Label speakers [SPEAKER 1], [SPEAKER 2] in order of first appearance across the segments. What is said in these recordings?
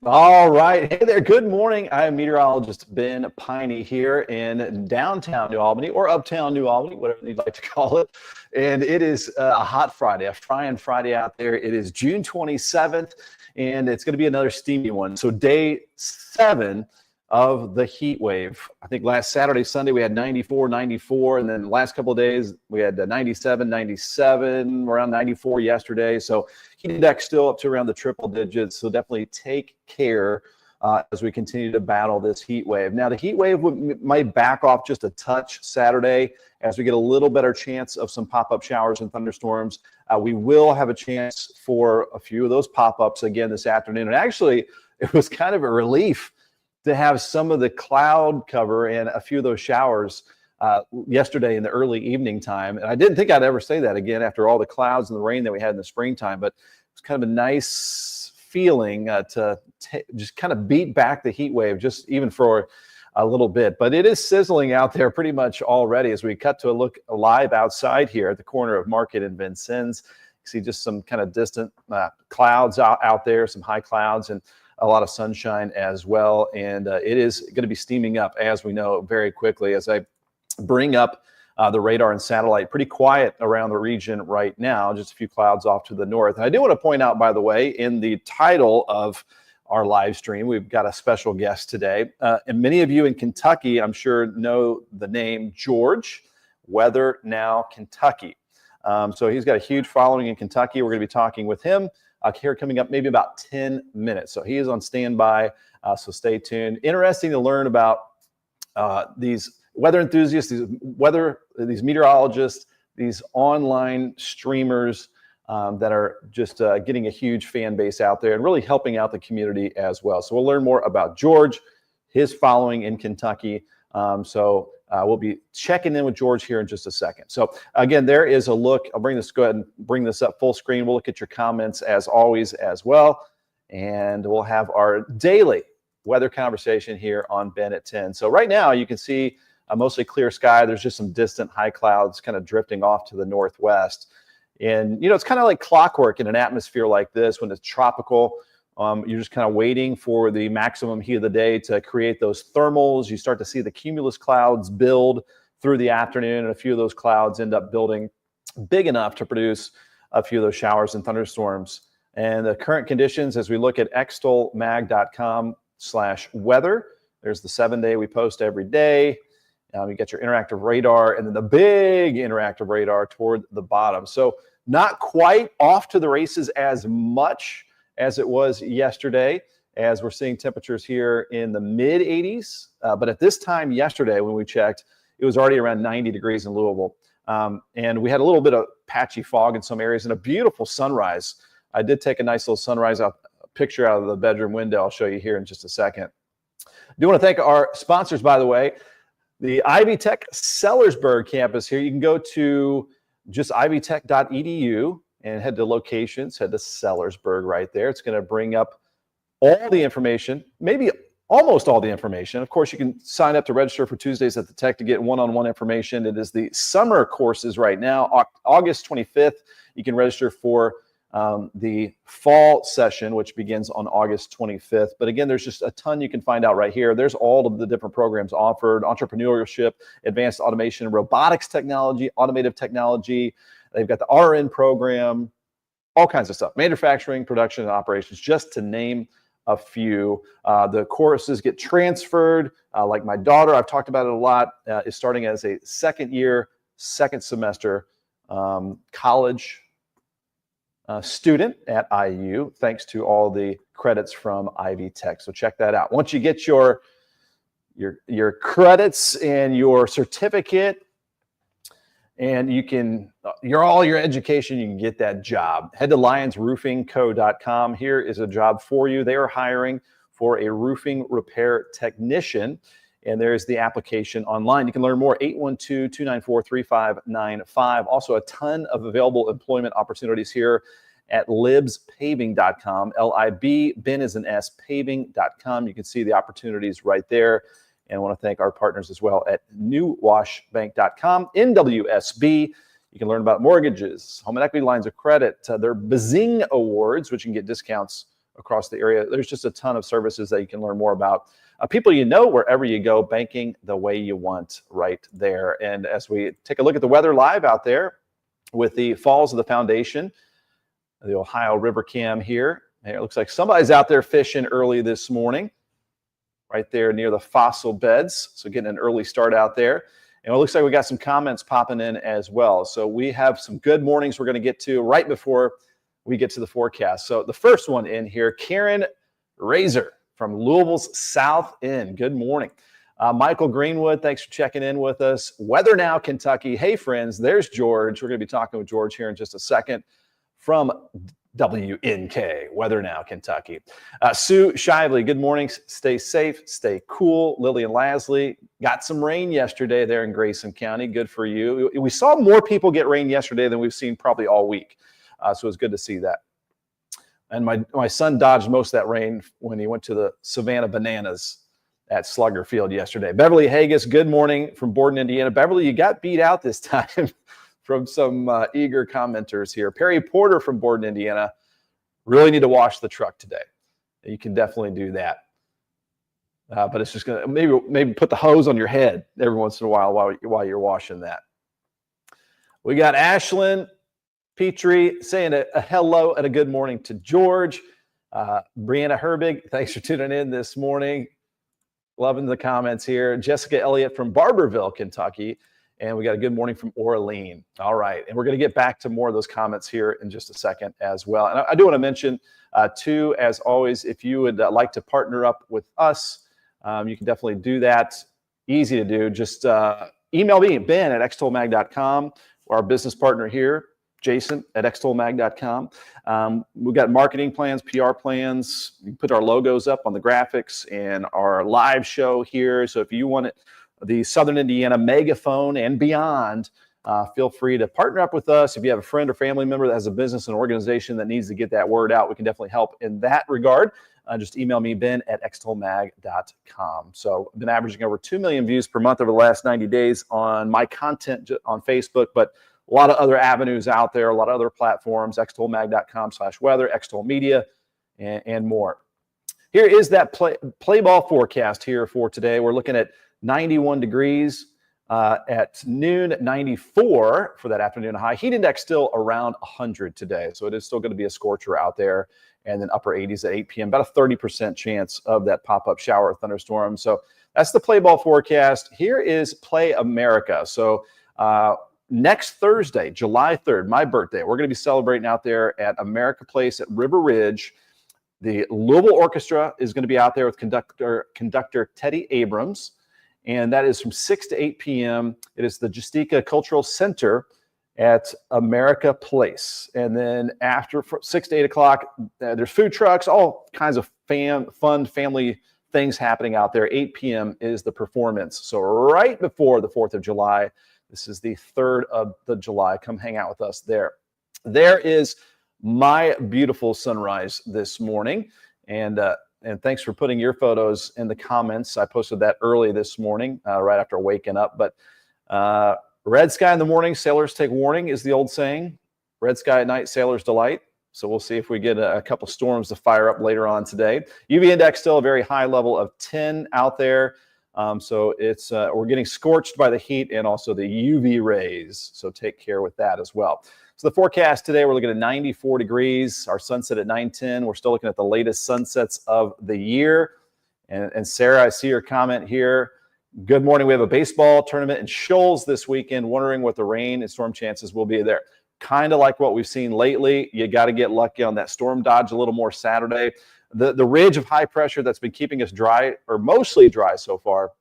[SPEAKER 1] All right. Hey there. Good morning. I am meteorologist Ben Peine here in downtown New Albany or uptown New Albany, whatever you'd like to call it. And it is a hot Friday, a frying Friday out there. It is June 27th, and it's going to be another steamy one. So day 7 of the heat wave. I think last Saturday, Sunday, we had 94, 94. And then the last couple of days, we had 97, 97, around 94 yesterday. So heat index still up to around the triple digits. So definitely take care as we continue to battle this heat wave. Now, the heat wave might back off just a touch Saturday as we get a little better chance of some pop-up showers and thunderstorms. We will have a chance for a few of those pop-ups again this afternoon. And actually, it was kind of a relief to have some of the cloud cover and a few of those showers yesterday in the early evening time. And I didn't think I'd ever say that again after all the clouds and the rain that we had in the springtime, but it's kind of a nice feeling to just kind of beat back the heat wave just even for a little bit. But it is sizzling out there pretty much already as we cut to a look live outside here at the corner of Market and Vincennes. You see just some kind of distant clouds out there, some high clouds, and a lot of sunshine as well. And it is going to be steaming up, as we know, very quickly. As I bring up the radar and satellite, pretty quiet around the region right now, just a few clouds off to the north. And I do want to point out, by the way, in the title of our live stream, we've got a special guest today. And many of you in Kentucky, I'm sure, know the name George, Weather Now Kentucky. So he's got a huge following in Kentucky. We're going to be talking with him here coming up maybe about 10 minutes. So he is on standby, so stay tuned. Interesting to learn about these weather enthusiasts, these meteorologists, these online streamers that are just getting a huge fan base out there and really helping out the community as well. So we'll learn more about George, his following in Kentucky. We'll be checking in with George here in just a second. So again, there is a look. Go ahead and bring this up full screen. We'll look at your comments as always as well. And we'll have our daily weather conversation here on Ben at 10. So right now you can see a mostly clear sky. There's just some distant high clouds kind of drifting off to the northwest. And, it's kind of like clockwork in an atmosphere like this when it's tropical. You're just kind of waiting for the maximum heat of the day to create those thermals. You start to see the cumulus clouds build through the afternoon, and a few of those clouds end up building big enough to produce a few of those showers and thunderstorms. And the current conditions, as we look at extolmag.com/weather, there's the 7-day we post every day. You get your interactive radar and then the big interactive radar toward the bottom. So not quite off to the races as much as it was yesterday, as we're seeing temperatures here in the mid 80s. But at this time yesterday, when we checked, it was already around 90 degrees in Louisville. And we had a little bit of patchy fog in some areas and a beautiful sunrise. I did take a nice little sunrise picture out of the bedroom window. I'll show you here in just a second. I do want to thank our sponsors, by the way. The Ivy Tech Sellersburg campus here. You can go to just ivytech.edu and head to locations, head to Sellersburg right there. It's going to bring up all the information, maybe almost all the information. Of course, you can sign up to register for Tuesdays at the Tech to get one-on-one information. It is the summer courses right now. August 25th, you can register for the fall session, which begins on August 25th. But again, there's just a ton you can find out right here. There's all of the different programs offered: entrepreneurship, advanced automation, robotics technology, automotive technology. They've got the RN program, all kinds of stuff, manufacturing, production, and operations, just to name a few. The courses get transferred. Like my daughter, I've talked about it a lot, is starting as a second semester college student at IU, thanks to all the credits from Ivy Tech. So check that out. Once you get your credits and your certificate, and all your education, you can get that job. Head to lionsroofingco.com. Here is a job for you. They are hiring for a roofing repair technician, and there's the application online. You can learn more, 812-294-3595. Also, a ton of available employment opportunities here at libspaving.com. L-I-B, Ben is an S, paving.com. You can see the opportunities right there. And I want to thank our partners as well at newwashbank.com. NWSB, you can learn about mortgages, home and equity lines of credit, their Bazing Awards, which you can get discounts across the area. There's just a ton of services that you can learn more about. People you know wherever you go, banking the way you want right there. And as we take a look at the weather live out there with the Falls of the Foundation, the Ohio River Cam here. It looks like somebody's out there fishing early this morning, right there near the fossil beds. So getting an early start out there. And it looks like we got some comments popping in as well. So we have some good mornings we're going to get to right before we get to the forecast. So the first one in here, Karen Razor from Louisville's South End. Good morning. Michael Greenwood, thanks for checking in with us. Weather Now, Kentucky. Hey, friends, there's George. We're going to be talking with George here in just a second from WNK, Weather Now, Kentucky. Sue Shively, good morning. Stay safe, stay cool. Lillian Lasley, got some rain yesterday there in Grayson County. Good for you. We saw more people get rain yesterday than we've seen probably all week. So it's good to see that. And my son dodged most of that rain when he went to the Savannah Bananas at Slugger Field yesterday. Beverly Haggis, good morning from Borden, Indiana. Beverly, you got beat out this time from some eager commenters here. Perry Porter from Borden, Indiana. Really need to wash the truck today. You can definitely do that. But it's just going to maybe put the hose on your head every once in a while you're washing that. We got Ashlyn Petrie saying a hello and a good morning to George. Brianna Herbig, thanks for tuning in this morning. Loving the comments here. Jessica Elliott from Barberville, Kentucky. And we got a good morning from Orlean. All right. And we're going to get back to more of those comments here in just a second as well. And I do want to mention, too, as always, if you would like to partner up with us, you can definitely do that. Easy to do. Just email me, Ben at extolmag.com, or our business partner here, Jason at extolmag.com. We've got marketing plans, PR plans. You can put our logos up on the graphics and our live show here. So if you want it, the Southern Indiana megaphone and beyond, feel free to partner up with us. If you have a friend or family member that has a business and organization that needs to get that word out, we can definitely help in that regard. Just email me, Ben at extolmag.com. So I've been averaging over 2 million views per month over the last 90 days on my content on Facebook, but a lot of other avenues out there, a lot of other platforms, extolmag.com/weather, Extol Media, and more. Here is that play ball forecast here for today. We're looking at 91 degrees at noon, 94 for that afternoon high. Heat index still around 100 today, so it is still going to be a scorcher out there. And then upper 80s at 8 p.m., about a 30% chance of that pop-up shower or thunderstorm. So that's the play ball forecast. Here is Play America. So next Thursday, July 3rd, my birthday, we're going to be celebrating out there at America Place at River Ridge. The Louisville Orchestra is going to be out there with conductor Teddy Abrams. And that is from 6 to 8 p.m. It is the Justica Cultural Center at America Place. And then after 6 to 8 o'clock, there's food trucks, all kinds of fun family things happening out there. 8 p.m. is the performance. So right before the 4th of July, this is the 3rd of the July. Come hang out with us there. There is my beautiful sunrise this morning. And thanks for putting your photos in the comments. I posted that early this morning, right after waking up. But red sky in the morning, sailors take warning is the old saying. Red sky at night, sailors delight. So we'll see if we get a couple storms to fire up later on today. UV index still a very high level of 10 out there. So it's we're getting scorched by the heat and also the UV rays. So take care with that as well. So the forecast today, we're looking at 94 degrees. Our sunset at 9:10. We're still looking at the latest sunsets of the year. And Sarah, I see your comment here. Good morning. We have a baseball tournament in Shoals this weekend. Wondering what the rain and storm chances will be there. Kind of like what we've seen lately. You got to get lucky on that storm dodge a little more Saturday. The ridge of high pressure that's been keeping us dry, or mostly dry so far,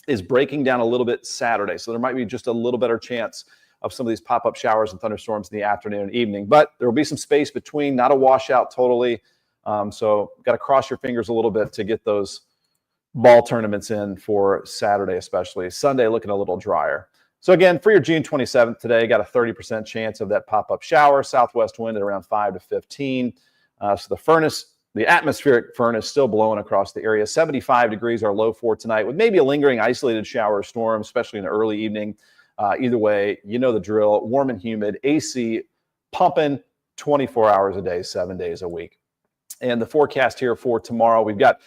[SPEAKER 1] is breaking down a little bit Saturday. So there might be just a little better chance of some of these pop-up showers and thunderstorms in the afternoon and evening. But there will be some space between, not a washout totally. So got to cross your fingers a little bit to get those ball tournaments in for Saturday especially. Sunday looking a little drier. So again, for your June 27th today, got a 30% chance of that pop-up shower, southwest wind at around 5 to 15. So the atmospheric furnace still blowing across the area. 75 degrees our low for tonight, with maybe a lingering isolated shower or storm, especially in the early evening. Either way, you know the drill. Warm and humid, AC pumping 24 hours a day, 7 days a week. And the forecast here for tomorrow, we've got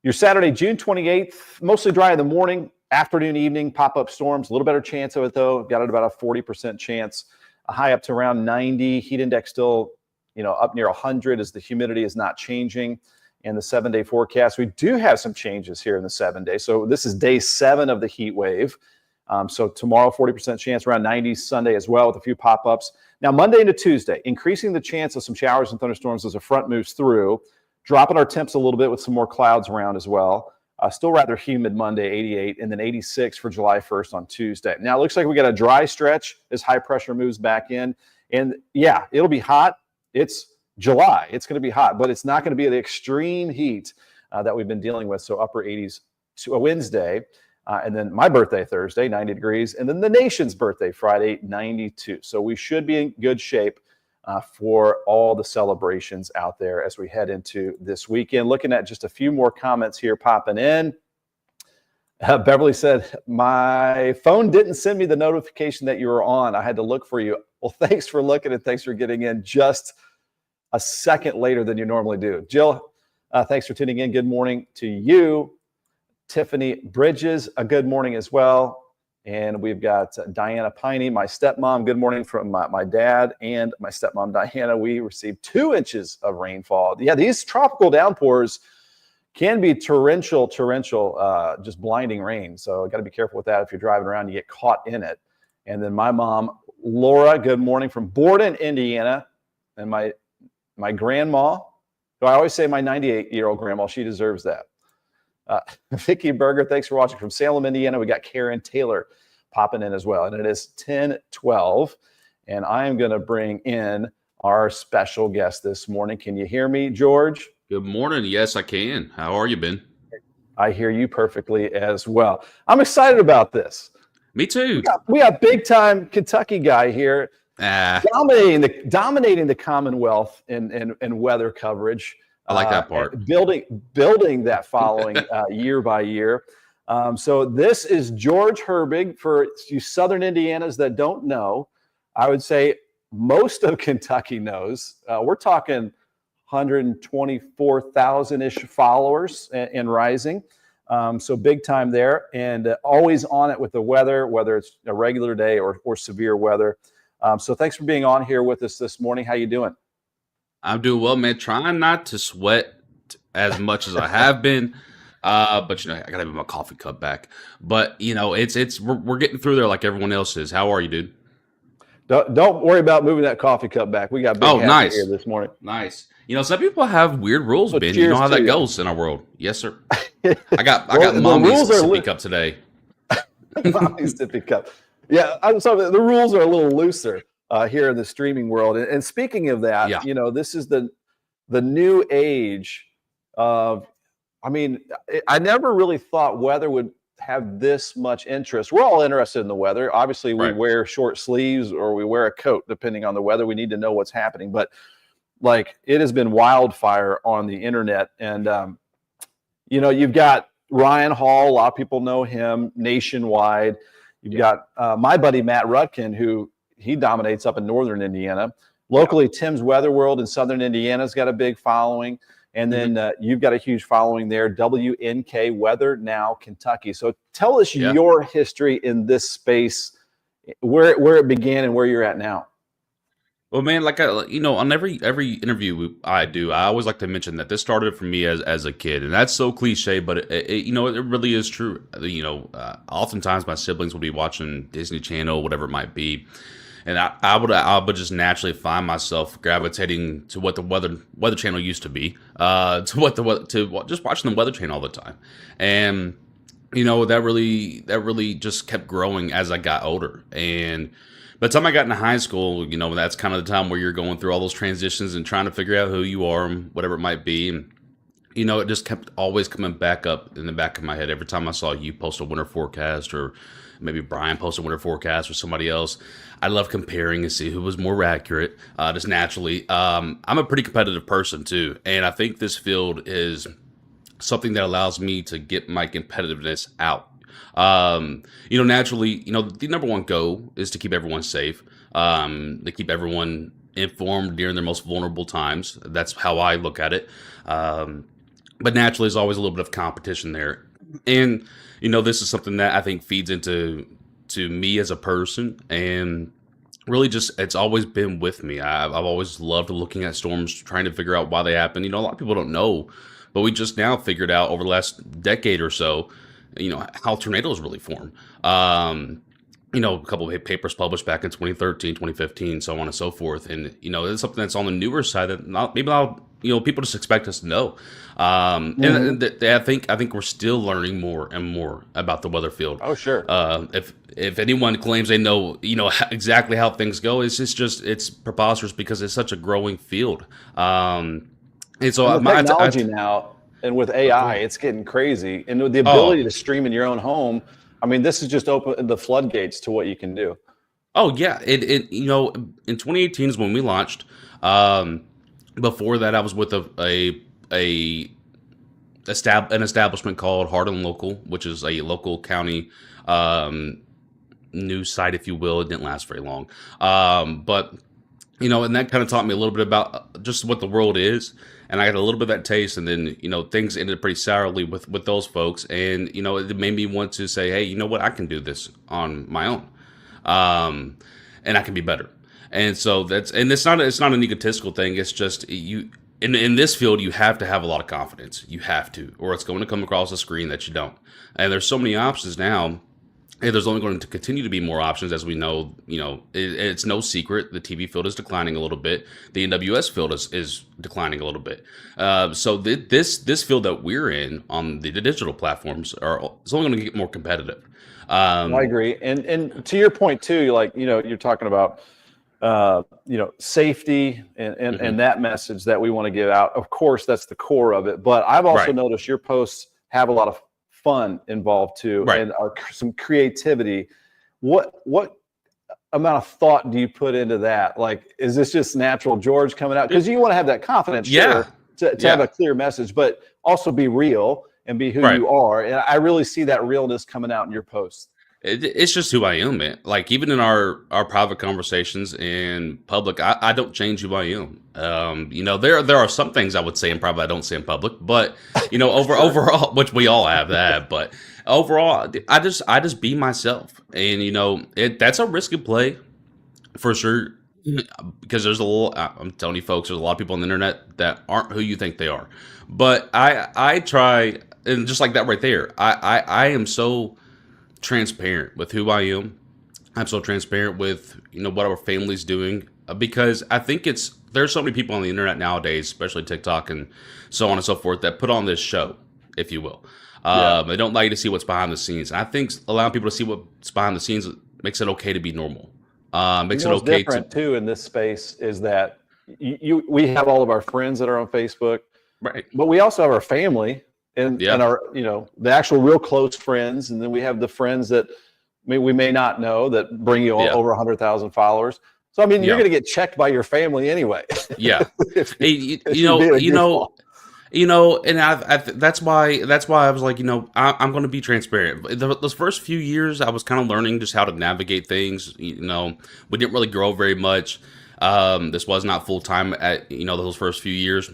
[SPEAKER 1] your Saturday, June 28th, mostly dry in the morning, afternoon, evening, pop-up storms. A little better chance of it, though. Got it about a 40% chance. A high up to around 90. Heat index still, up near 100 as the humidity is not changing. And the 7-day forecast, we do have some changes here in the 7-day. So this is day 7 of the heat wave. So tomorrow, 40% chance, around 90. Sunday as well with a few pop-ups. Now, Monday into Tuesday, increasing the chance of some showers and thunderstorms as a front moves through, dropping our temps a little bit with some more clouds around as well. Still rather humid Monday, 88, and then 86 for July 1st on Tuesday. Now, it looks like we got a dry stretch as high pressure moves back in. And yeah, it'll be hot. It's July. It's going to be hot, but it's not going to be the extreme heat that we've been dealing with. So upper 80s to a Wednesday. And then my birthday Thursday, 90 degrees. And then the nation's birthday Friday, 92. So we should be in good shape for all the celebrations out there as we head into this weekend. Looking at just a few more comments here popping in. Beverly said, my phone didn't send me the notification that you were on. I had to look for you. Well, thanks for looking and thanks for getting in just a second later than you normally do. Jill, thanks for tuning in. Good morning to you. Tiffany Bridges, a good morning as well. And we've got Diana Peine, my stepmom. Good morning from my dad and my stepmom, Diana. We received 2 inches of rainfall. Yeah, these tropical downpours can be torrential, just blinding rain. So got to be careful with that. If you're driving around, you get caught in it. And then my mom, Laura, good morning from Borden, Indiana. And my grandma, who I always say my 98-year-old grandma, she deserves that. Vicky Berger, thanks for watching from Salem, Indiana. We got Karen Taylor popping in as well. And it is 10:12. And I am going to bring in our special guest this morning. Can you hear me, George?
[SPEAKER 2] Good morning. Yes, I can. How are you, Ben?
[SPEAKER 1] I hear you perfectly as well. I'm excited about this.
[SPEAKER 2] Me too.
[SPEAKER 1] We got big-time Kentucky guy here dominating the Commonwealth in weather coverage.
[SPEAKER 2] I like that part.
[SPEAKER 1] Building that following year by year. So this is George Herbig. For you Southern Indianas that don't know, I would say most of Kentucky knows. We're talking 124,000-ish followers and rising. So big time there, and always on it with the weather, whether it's a regular day or severe weather. So thanks for being on here with us this morning. How you doing?
[SPEAKER 2] I'm doing well, man. Trying not to sweat as much as I have been. But I gotta have my coffee cup back. But we're getting through there like everyone else is. How are you, dude?
[SPEAKER 1] Don't worry about moving that coffee cup back. We got big
[SPEAKER 2] nice
[SPEAKER 1] here this morning.
[SPEAKER 2] Nice. Some people have weird rules, Ben. You know how that goes in our world. Yes, sir. I got mommy's sippy cup today.
[SPEAKER 1] Mommy's sippy cup. Yeah, I'm sorry. The rules are a little looser here in the streaming world. And speaking of that, this is the new age of. I mean, I never really thought weather would have this much interest. We're all interested in the weather. Obviously, we wear short sleeves or we wear a coat, depending on the weather. We need to know what's happening. But it has been wildfire on the internet. And, you've got Ryan Hall. A lot of people know him nationwide. You've got my buddy, Matt Rutkin, who he dominates up in northern Indiana. Locally, Tim's Weather World in southern Indiana's got a big following. And then you've got a huge following there, WNK Weather Now Kentucky. So tell us your history in this space, where it began and where you're at now.
[SPEAKER 2] Well, man, on every interview I do, I always like to mention that this started for me as a kid, and that's so cliche, but it really is true. Oftentimes my siblings would be watching Disney Channel, whatever it might be. And I would just naturally find myself gravitating to what the weather channel used to be, just watching the Weather Channel all the time, and that really just kept growing as I got older. And by the time I got into high school, that's kind of the time where you're going through all those transitions and trying to figure out who you are, and whatever it might be. And it just kept always coming back up in the back of my head every time I saw you post a winter forecast, or maybe Brian post a winter forecast, or somebody else. I love comparing and see who was more accurate, just naturally. I'm a pretty competitive person too, and I think this field is something that allows me to get my competitiveness out. Naturally, the number one goal is to keep everyone safe, to keep everyone informed during their most vulnerable times. That's how I look at it. But naturally, there's always a little bit of competition there, and this is something that I think feeds into me as a person, and really just it's always been with me. I've always loved looking at storms, trying to figure out why they happen. A lot of people don't know, but we just now figured out over the last decade or so, how tornadoes really form. A couple of papers published back in 2013, 2015, so on and so forth. And, it's something that's on the newer side that people just expect us to know. I think we're still learning more and more about the weather field.
[SPEAKER 1] Oh, sure.
[SPEAKER 2] If anyone claims they know, exactly how things go, it's preposterous because it's such a growing field. And so
[SPEAKER 1] and the technology now, and with AI, it's getting crazy. And with the ability to stream in your own home, I mean, this is just open the floodgates to what you can do.
[SPEAKER 2] Oh yeah, in 2018 is when we launched. Before that, I was with an establishment called Hard and Local, which is a local county news site, if you will. It didn't last very long, but and that kind of taught me a little bit about just what the world is. And I got a little bit of that taste, and then things ended pretty sourly with those folks, and it made me want to say, hey, you know what, I can do this on my own, and I can be better. And so it's not an egotistical thing. It's just you in this field you have to have a lot of confidence. You have to, or it's going to come across the screen that you don't. And there's so many options now. And there's only going to continue to be more options, as we know. It's no secret the TV field is declining a little bit. The NWS field is declining a little bit. So this field that we're in on the digital platforms is only going to get more competitive.
[SPEAKER 1] I agree, and to your point too, you're talking about safety and that message that we want to get out. Of course, that's the core of it. But I've also noticed your posts have a lot of fun involved too, and some creativity. What amount of thought do you put into that? Like, is this just natural George coming out? Because you want to have that confidence, to have a clear message, but also be real and be who you are. And I really see that realness coming out in your posts.
[SPEAKER 2] It's just who I am, man. Like, even in our private conversations in public, I don't change who I am. There are some things I would say in private I don't say in public, but overall, which we all have that. But overall, I just be myself, and that's a risky play for sure, because I'm telling you folks, there's a lot of people on the internet that aren't who you think they are. But I try, and just like that right there, I am so transparent with who I am. I'm so transparent with what our family's doing, because I think there's so many people on the internet nowadays, especially TikTok and so on and so forth, that put on this show, if you will. They don't like you to see what's behind the scenes. And I think allowing people to see what's behind the scenes makes it okay to be normal. Makes it okay
[SPEAKER 1] different too in this space is that we have all of our friends that are on Facebook,
[SPEAKER 2] right?
[SPEAKER 1] But we also have our family. And our, the actual real close friends. And then we have the friends that we may not know that bring you over 100,000 followers. So, I mean, you're going to get checked by your family anyway.
[SPEAKER 2] Yeah. And that's why I was like, I'm going to be transparent. Those first few years, I was kind of learning just how to navigate things. We didn't really grow very much. This was not full time at, those first few years.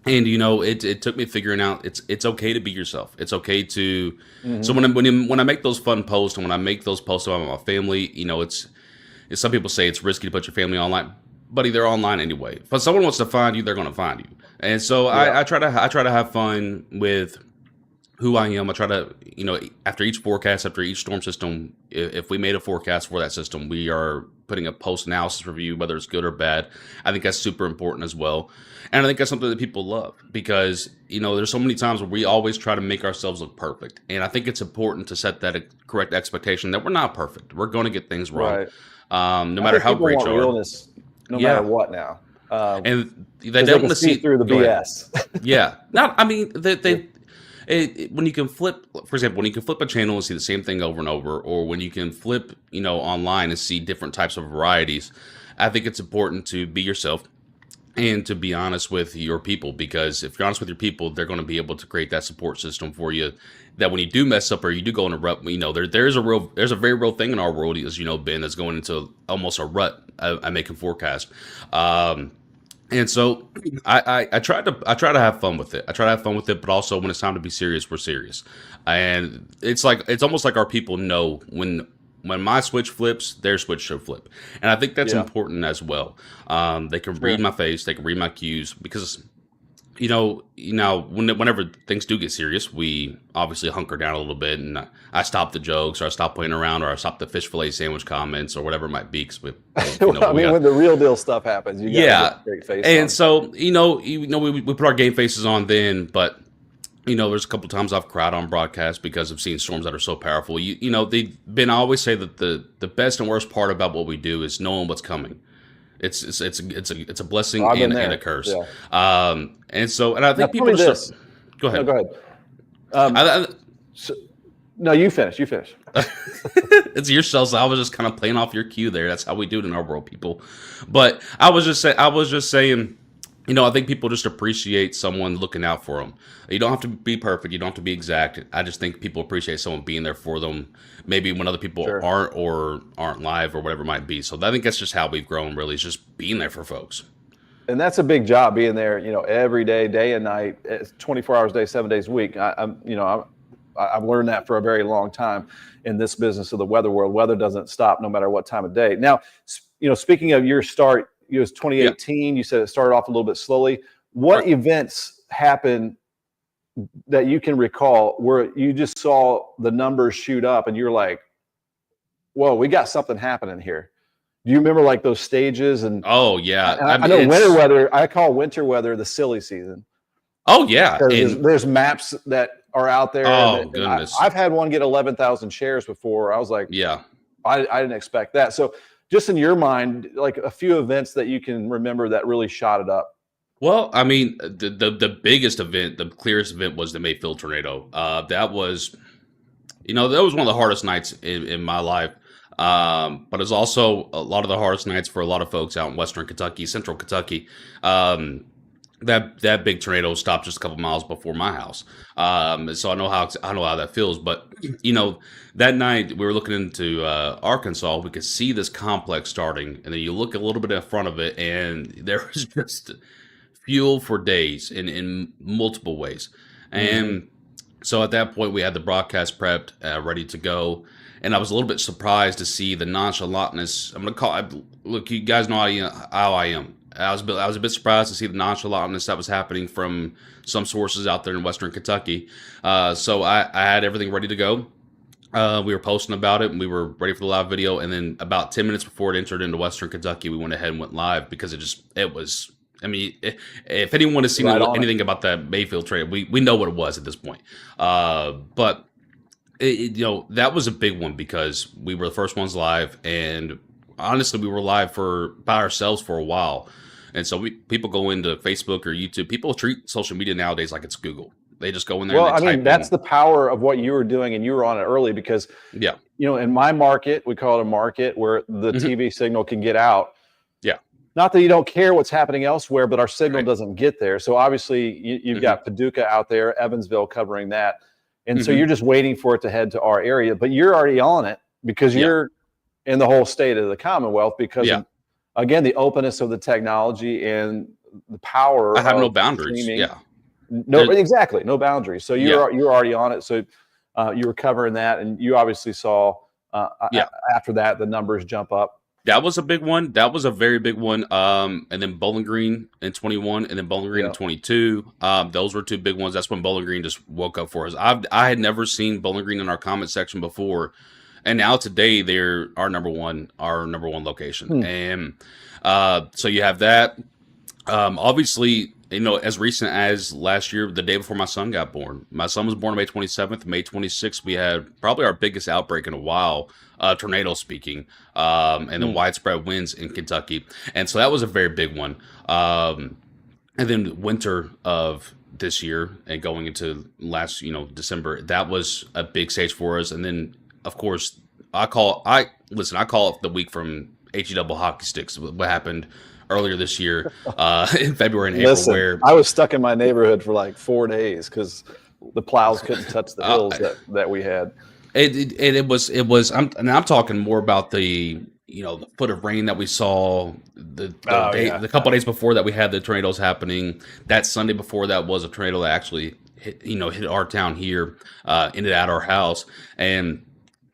[SPEAKER 2] And it took me figuring out it's okay to be yourself. It's okay to. So when I make those fun posts, and when I make those posts about my family, it's some people say it's risky to put your family online, buddy. They're online anyway. If someone wants to find you, they're going to find you. And so I try to have fun with who I am. I try to after each forecast, after each storm system, if we made a forecast for that system, we are putting a post analysis review, whether it's good or bad. I think that's super important as well. And I think that's something that people love, because, there's so many times where we always try to make ourselves look perfect. And I think it's important to set that correct expectation that we're not perfect. We're going to get things wrong. Right. No matter how great you are.
[SPEAKER 1] Realness, no matter what now.
[SPEAKER 2] And they don't want to see
[SPEAKER 1] through the BS.
[SPEAKER 2] Yeah. No, I mean, when you can flip, for example, when you can flip a channel and see the same thing over and over, or when you can flip, online and see different types of varieties, I think it's important to be yourself. and to be honest with your people, because if you're honest with your people, they're going to be able to create that support system for you, that when you do mess up or you do go in a rut, there's a very real thing in our world, as you know, Ben, that's going into almost a rut. I make a forecast. And so I try to have fun with it. I try to have fun with it, but also when it's time to be serious, we're serious. And it's almost like our people know when my switch flips, their switch should flip. And I think that's
[SPEAKER 1] Yeah,
[SPEAKER 2] important as well. They can read
[SPEAKER 1] sure.
[SPEAKER 2] my face, they can read my cues, because whenever things do get serious, we obviously hunker down a little bit, and I stop the jokes, or I stop playing around, or I stop the fish fillet sandwich comments, or whatever it might be, because
[SPEAKER 1] Well, I
[SPEAKER 2] we
[SPEAKER 1] mean,
[SPEAKER 2] got.
[SPEAKER 1] when the real deal stuff happens, you got to get
[SPEAKER 2] Yeah.
[SPEAKER 1] a straight face
[SPEAKER 2] And
[SPEAKER 1] on.
[SPEAKER 2] so, we put our game faces on then, but there's a couple times I've cried on broadcast because of seeing storms that are so powerful. I always say that the best and worst part about what we do is knowing what's coming. It's a
[SPEAKER 1] Oh,
[SPEAKER 2] blessing
[SPEAKER 1] I've been
[SPEAKER 2] and a
[SPEAKER 1] there.
[SPEAKER 2] curse.
[SPEAKER 1] Yeah.
[SPEAKER 2] And I
[SPEAKER 1] Now
[SPEAKER 2] think
[SPEAKER 1] tell
[SPEAKER 2] people
[SPEAKER 1] me
[SPEAKER 2] just
[SPEAKER 1] this.
[SPEAKER 2] go
[SPEAKER 1] No,
[SPEAKER 2] ahead.
[SPEAKER 1] go ahead. Um,
[SPEAKER 2] I,
[SPEAKER 1] so, no, you finish. You finish.
[SPEAKER 2] it's yourself. So I was just kind of playing off your cue there. That's how we do it in our world, people. But I was just saying, I think people just appreciate someone looking out for them. You don't have to be perfect. You don't have to be exact. I just think people appreciate someone being there for them, maybe when other people
[SPEAKER 1] Sure.
[SPEAKER 2] aren't live or whatever it might be. So I think that's just how we've grown, really, is just being there for folks.
[SPEAKER 1] And that's a big job, being there, every day, day and night, 24 hours a day, 7 days a week. I've learned that for a very long time in this business of the weather world. Weather doesn't stop no matter what time of day. Now, speaking of your start, it was
[SPEAKER 2] Yeah.
[SPEAKER 1] 2018. You said it started off a little bit slowly. What
[SPEAKER 2] Right.
[SPEAKER 1] events happened that you can recall where you just saw the numbers shoot up and you're like, whoa, we got something happening here? Do you remember like those stages? And
[SPEAKER 2] Oh yeah.
[SPEAKER 1] I know winter weather, I call winter weather the silly season,
[SPEAKER 2] Oh yeah.
[SPEAKER 1] because
[SPEAKER 2] And
[SPEAKER 1] there's maps that are out there.
[SPEAKER 2] oh
[SPEAKER 1] And
[SPEAKER 2] goodness.
[SPEAKER 1] I've had one get 11,000 shares before. I was like,
[SPEAKER 2] Yeah.
[SPEAKER 1] I didn't expect that. So just in your mind, like a few events that you can remember that really shot it up.
[SPEAKER 2] Well, I mean, the biggest event, the clearest event was the Mayfield tornado. That was one of the hardest nights in my life. But it's also a lot of the hardest nights for a lot of folks out in Western Kentucky, Central Kentucky. That big tornado stopped just a couple miles before my house. So I know how that feels. But that night we were looking into Arkansas. We could see this complex starting, and then you look a little bit in front of it, and there was just fuel for days in multiple ways.
[SPEAKER 1] Mm-hmm.
[SPEAKER 2] And so at that point, we had the broadcast prepped, ready to go. And I was a little bit surprised to see the nonchalantness. I'm going to call it, look, you guys know how I am. I was a bit surprised to see the nonchalantness that was happening from some sources out there in Western Kentucky. So I had everything ready to go. We were posting about it, and we were ready for the live video. And then about 10 minutes before it entered into Western Kentucky, we went ahead and went live, because it was. I mean, if anyone has seen
[SPEAKER 1] Right on it.
[SPEAKER 2] anything about that Mayfield trade, we know what it was at this point. But that was a big one, because we were the first ones live, and honestly, we were live by ourselves for a while. And so people go into Facebook or YouTube. People treat social media nowadays like it's Google. They just go in there
[SPEAKER 1] Well,
[SPEAKER 2] and
[SPEAKER 1] I
[SPEAKER 2] they
[SPEAKER 1] mean,
[SPEAKER 2] type
[SPEAKER 1] that's
[SPEAKER 2] in.
[SPEAKER 1] the power of what you were doing, and you were on it early because,
[SPEAKER 2] Yeah.
[SPEAKER 1] in my market, we call it a market where the
[SPEAKER 2] Mhm.
[SPEAKER 1] TV signal can get out.
[SPEAKER 2] Yeah.
[SPEAKER 1] Not that you don't care what's happening elsewhere, but our signal
[SPEAKER 2] Right.
[SPEAKER 1] doesn't get there. So obviously, you've
[SPEAKER 2] Mhm.
[SPEAKER 1] got Paducah out there, Evansville covering that. And so
[SPEAKER 2] Mhm.
[SPEAKER 1] you're just waiting for it to head to our area, but you're already on it because
[SPEAKER 2] Yeah.
[SPEAKER 1] you're in the whole state of the Commonwealth because
[SPEAKER 2] Yeah.
[SPEAKER 1] of, again, the openness of the technology and the power
[SPEAKER 2] I have no
[SPEAKER 1] of
[SPEAKER 2] boundaries.
[SPEAKER 1] streaming.
[SPEAKER 2] Yeah.
[SPEAKER 1] No, exactly. No boundaries. So
[SPEAKER 2] Yeah.
[SPEAKER 1] you're already on it. So you were covering that, and you obviously saw
[SPEAKER 2] Yeah.
[SPEAKER 1] after that the numbers jump up.
[SPEAKER 2] That was a big one. That was a very big one. And then Bowling Green in 21, and then Bowling Green in
[SPEAKER 1] Yeah.
[SPEAKER 2] 22. Those were two big ones. That's when Bowling Green just woke up for us. I had never seen Bowling Green in our comment section before, and now today they're our number one location.
[SPEAKER 1] Hmm.
[SPEAKER 2] And so you have that. Obviously, as recent as last year, the day before my son got born. My son was born on May 27th. May 26th, we had probably our biggest outbreak in a while, tornado speaking, and then widespread winds in Kentucky. And so that was a very big one. And then winter of this year and going into last, December, that was a big stage for us. And then, of course, I call it the week from HE double hockey sticks. What happened earlier this year, in February and April,
[SPEAKER 1] Listen,
[SPEAKER 2] where
[SPEAKER 1] I was stuck in my neighborhood for like 4 days because the plows couldn't touch the hills that we had.
[SPEAKER 2] I'm talking more about the the foot of rain that we saw
[SPEAKER 1] Oh yeah,
[SPEAKER 2] the couple days before that we had the tornadoes happening. That Sunday before that was a tornado that actually hit our town here, ended at our house, and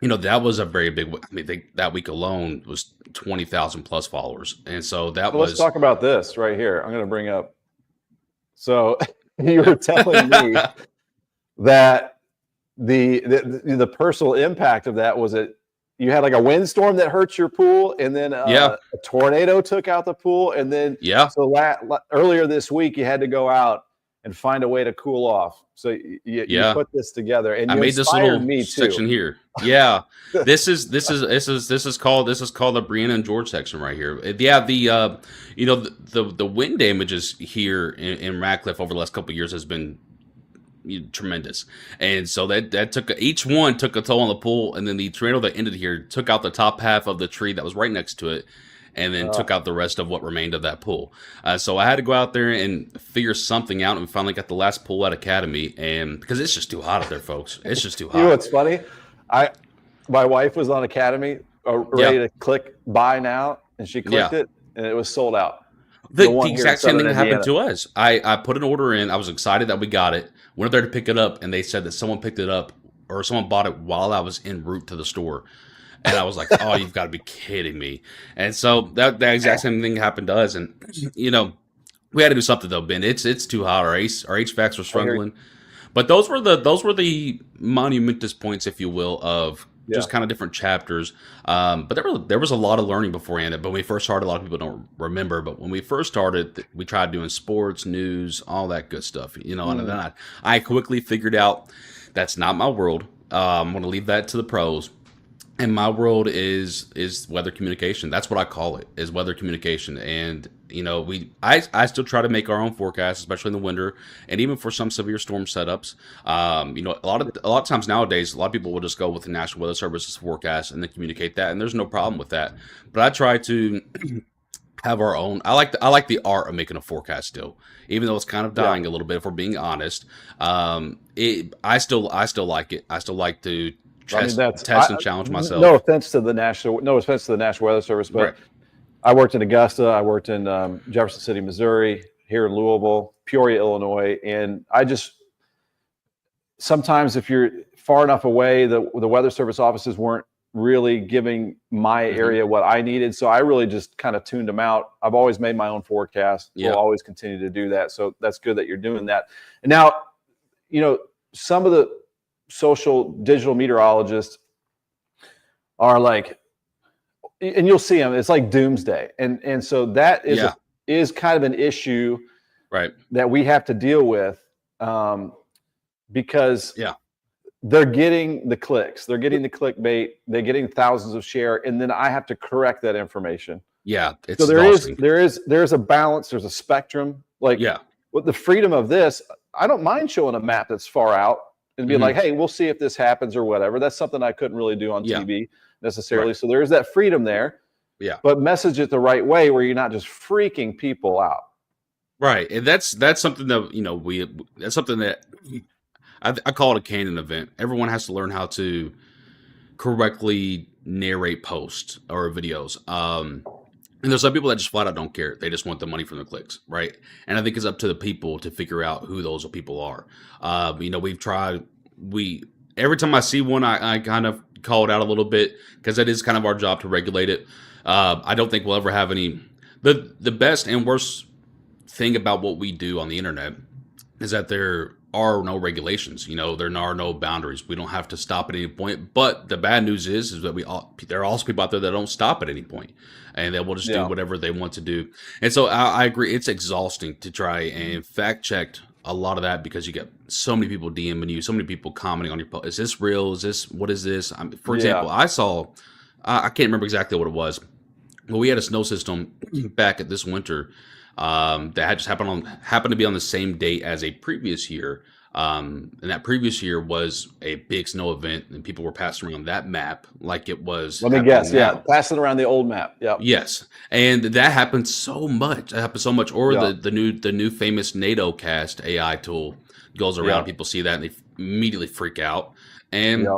[SPEAKER 2] that was a very big. I mean, that week alone was 20,000 plus followers, and so that
[SPEAKER 1] let's
[SPEAKER 2] was.
[SPEAKER 1] talk about this right here. I'm going to bring up. So you were telling me that the personal impact of that was that you had like a windstorm that hurt your pool, and then a tornado took out the pool, and then so earlier this week you had to go out and find a way to cool off. So you put this together, and
[SPEAKER 2] I made this little section here. Yeah, this is called the Brianna and George section right here. Yeah, the wind damages here in Radcliffe over the last couple of years has been tremendous, and so that took each one took a toll on the pool, and then the tornado that ended here took out the top half of the tree that was right next to it, and then took out the rest of what remained of that pool. So I had to go out there and figure something out, and we finally got the last pool at Academy, and because it's just too hot out there, folks, it's just too hot.
[SPEAKER 1] You know what's funny? My wife was on Academy ready to click buy now, and she clicked it, and it was sold out.
[SPEAKER 2] The exact same thing happened to us. I put an order in. I was excited that we got it. Went up there to pick it up, and they said that someone picked it up or someone bought it while I was en route to the store. And I was like, oh, you've got to be kidding me. And so that exact same thing happened to us. And, we had to do something, though, Ben. It's too hot. Our HVACs were struggling. But those were the monumentous points, if you will, of just kind of different chapters. But there was a lot of learning beforehand. But when we first started, a lot of people don't remember. But when we first started, we tried doing sports, news, all that good stuff. And then I quickly figured out that's not my world. I'm going to leave that to the pros. And my world is weather communication. That's what I call it, is weather communication. And I still try to make our own forecasts, especially in the winter, and even for some severe storm setups. A lot of times nowadays, a lot of people will just go with the National Weather Service's forecast and then communicate that, and there's no problem with that. But I try to have our own. I like the art of making a forecast still, even though it's kind of dying a little bit. If we're being honest, I still like it. I still like to test and challenge myself.
[SPEAKER 1] No offense to the National Weather Service, but I worked in Augusta. I worked in Jefferson City, Missouri, here in Louisville, Peoria, Illinois, and I just sometimes if you're far enough away, the Weather Service offices weren't really giving my area what I needed, so I really just kind of tuned them out. I've always made my own forecast. We'll always continue to do that. So that's good that you're doing that. And now, some of the social digital meteorologists are like, and you'll see them, it's like doomsday, and so that is kind of an issue,
[SPEAKER 2] right,
[SPEAKER 1] that we have to deal with, because they're getting the clicks, they're getting the clickbait, they're getting thousands of share, and then I have to correct that information.
[SPEAKER 2] It's
[SPEAKER 1] so there is a balance, there's a spectrum. Like with the freedom of this, I don't mind showing a map that's far out and be like, hey, we'll see if this happens or whatever. That's something I couldn't really do on TV necessarily. So there is that freedom there. But message it the right way where you're not just freaking people out.
[SPEAKER 2] Right. And that's something that, that's something that I call it a canon event. Everyone has to learn how to correctly narrate posts or videos. And there's some people that just flat out don't care. They just want the money from the clicks, right? And I think it's up to the people to figure out who those people are. We've tried. Every time I see one, I kind of call it out a little bit because it is kind of our job to regulate it. I don't think we'll ever have any. The best and worst thing about what we do on the internet is that there are no regulations. There are no boundaries. We don't have to stop at any point. But the bad news is that there are also people out there that don't stop at any point, and they will just do whatever they want to do. And so I agree. It's exhausting to try and fact check a lot of that because you get so many people DMing you, so many people commenting on your post. Is this real? What is this? For example, I saw, I can't remember exactly what it was, but we had a snow system back at this winter. that had just happened to be on the same date as a previous year. And that previous year was a big snow event, and people were passing around that map like it was
[SPEAKER 1] Let me
[SPEAKER 2] happening
[SPEAKER 1] guess. Yeah,
[SPEAKER 2] now.
[SPEAKER 1] passing around the old map. Yep.
[SPEAKER 2] Yes, and that happened so much. That happened so much. Or
[SPEAKER 1] Yep.
[SPEAKER 2] the new famous NATO cast AI tool goes around.
[SPEAKER 1] Yep.
[SPEAKER 2] People see that and they immediately freak out. And
[SPEAKER 1] Yep.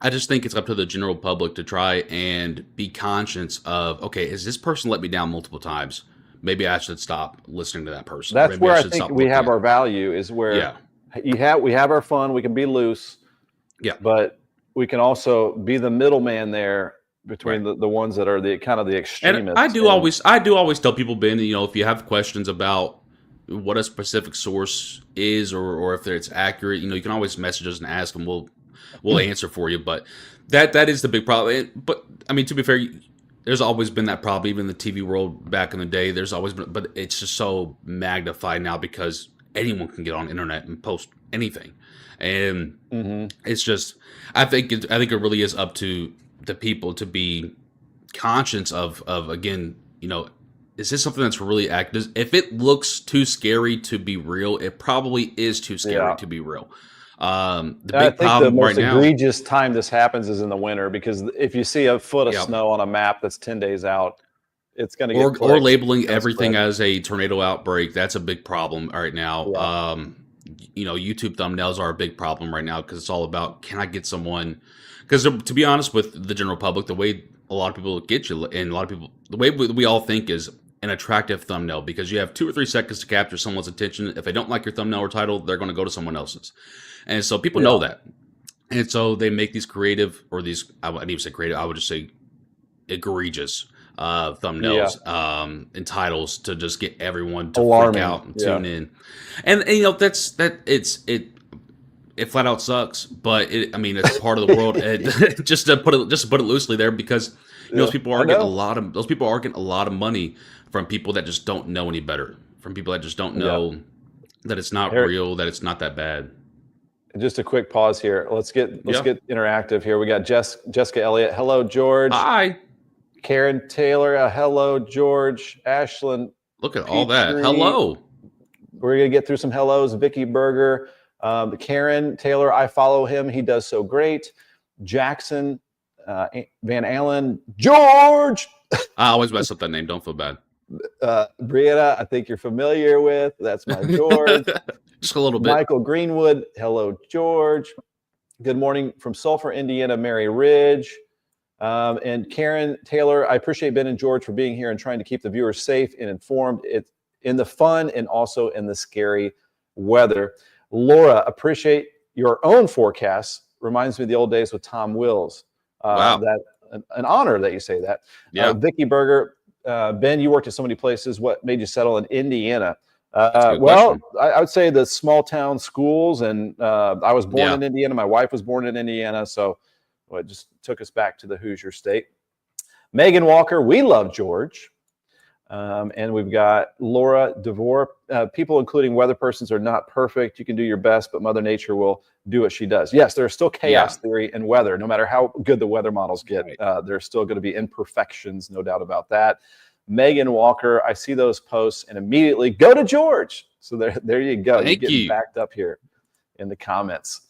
[SPEAKER 2] I just think it's up to the general public to try and be conscious of, okay, has this person let me down multiple times? Maybe I should stop listening to that person, or
[SPEAKER 1] That's
[SPEAKER 2] maybe
[SPEAKER 1] where
[SPEAKER 2] I
[SPEAKER 1] I
[SPEAKER 2] should
[SPEAKER 1] think
[SPEAKER 2] stop
[SPEAKER 1] we
[SPEAKER 2] looking
[SPEAKER 1] have
[SPEAKER 2] at.
[SPEAKER 1] our value is where
[SPEAKER 2] Yeah,
[SPEAKER 1] we have our fun. We can be loose,
[SPEAKER 2] yeah,
[SPEAKER 1] but we can also be the middleman there
[SPEAKER 2] right.
[SPEAKER 1] between the ones that are the kind of the
[SPEAKER 2] And I
[SPEAKER 1] extremists.
[SPEAKER 2] do
[SPEAKER 1] And
[SPEAKER 2] always, I do always tell people, Ben, if you have questions about what a specific source is, or if it's accurate, you can always message us and ask, and we'll answer for you. But that is the big problem. But I mean, to be fair, there's always been that problem, even in the TV world back in the day. There's always been, but it's just so magnified now because anyone can get on the internet and post anything, and
[SPEAKER 1] Mhm.
[SPEAKER 2] it's just, I think it really is up to the people to be conscious of again, is this something that's really active? If it looks too scary to be real, it probably is too scary
[SPEAKER 1] Yeah.
[SPEAKER 2] to be real. The
[SPEAKER 1] I
[SPEAKER 2] big
[SPEAKER 1] think the
[SPEAKER 2] problem right
[SPEAKER 1] most
[SPEAKER 2] now,
[SPEAKER 1] egregious time this happens is in the winter because if you see a foot of
[SPEAKER 2] yeah,
[SPEAKER 1] snow on a map that's 10 days out, it's going to get
[SPEAKER 2] or
[SPEAKER 1] clicked. It's
[SPEAKER 2] labeling
[SPEAKER 1] going to
[SPEAKER 2] everything
[SPEAKER 1] spread.
[SPEAKER 2] as a tornado outbreak, that's a big problem right now.
[SPEAKER 1] Yeah.
[SPEAKER 2] YouTube thumbnails are a big problem right now because it's all about, can I get someone? Because to be honest with the general public, the way a lot of people get you, and a lot of people, the way we all think is an attractive thumbnail, because you have 2 or 3 seconds to capture someone's attention. If they don't like your thumbnail or title, they're going to go to someone else's. And so people know
[SPEAKER 1] Yeah.
[SPEAKER 2] that. And so they make these creative, or these, I wouldn't even say creative, I would just say egregious
[SPEAKER 1] Yeah.
[SPEAKER 2] thumbnails and titles to just get everyone to freak
[SPEAKER 1] Alarming.
[SPEAKER 2] out and
[SPEAKER 1] Yeah.
[SPEAKER 2] tune in. And it flat out sucks, but I mean, it's part of the world. And just to put it loosely there, because
[SPEAKER 1] Yeah.
[SPEAKER 2] those people
[SPEAKER 1] I
[SPEAKER 2] are getting a
[SPEAKER 1] know.
[SPEAKER 2] lot of those people are getting a lot of money from people that just don't know any better, from people that just don't
[SPEAKER 1] Yeah.
[SPEAKER 2] know that it's not
[SPEAKER 1] Here,
[SPEAKER 2] real, that it's not that bad.
[SPEAKER 1] just a quick pause here. Let's get
[SPEAKER 2] Yeah.
[SPEAKER 1] interactive here. We got Jessica Elliott. Hello, George.
[SPEAKER 2] Hi.
[SPEAKER 1] Karen Taylor. Hello, George. Ashlyn
[SPEAKER 2] Look at all that.
[SPEAKER 1] Petrie.
[SPEAKER 2] Hello.
[SPEAKER 1] We're gonna get through some hellos. Vicky Berger. Karen Taylor. I follow him. He does so great. Jackson Van Allen. George.
[SPEAKER 2] I always mess up that name. Don't feel bad.
[SPEAKER 1] Brianna, I think you're familiar with. That's my George.
[SPEAKER 2] Just a little bit.
[SPEAKER 1] Michael Greenwood. Hello, George. Good morning from Sulphur, Indiana, Mary Ridge. And Karen Taylor, I appreciate Ben and George for being here and trying to keep the viewers safe and informed. It's in the fun and also in the scary weather. Laura, appreciate your own forecasts. Reminds me of the old days with Tom Wills.
[SPEAKER 2] Wow.
[SPEAKER 1] That an honor that you say that.
[SPEAKER 2] Yeah.
[SPEAKER 1] Vicky Berger, Ben, you worked at so many places. What made you settle in Indiana?
[SPEAKER 2] That's a good
[SPEAKER 1] Well,
[SPEAKER 2] question.
[SPEAKER 1] I would say the small town schools, and I was born
[SPEAKER 2] Yeah.
[SPEAKER 1] in Indiana. My wife was born in Indiana, so it just took us back to the Hoosier State. Megan Walker, we love George. And we've got Laura DeVore. People, including weather persons, are not perfect. You can do your best, but Mother Nature will do what she does. Yes, there's still chaos theory in weather. No matter how good the weather models get,
[SPEAKER 2] Right.
[SPEAKER 1] there's still going to be imperfections, no doubt about that. Megan Walker, I see those posts and immediately go to George. So there you go.
[SPEAKER 2] Thank
[SPEAKER 1] You're getting
[SPEAKER 2] you.
[SPEAKER 1] backed up here in the comments.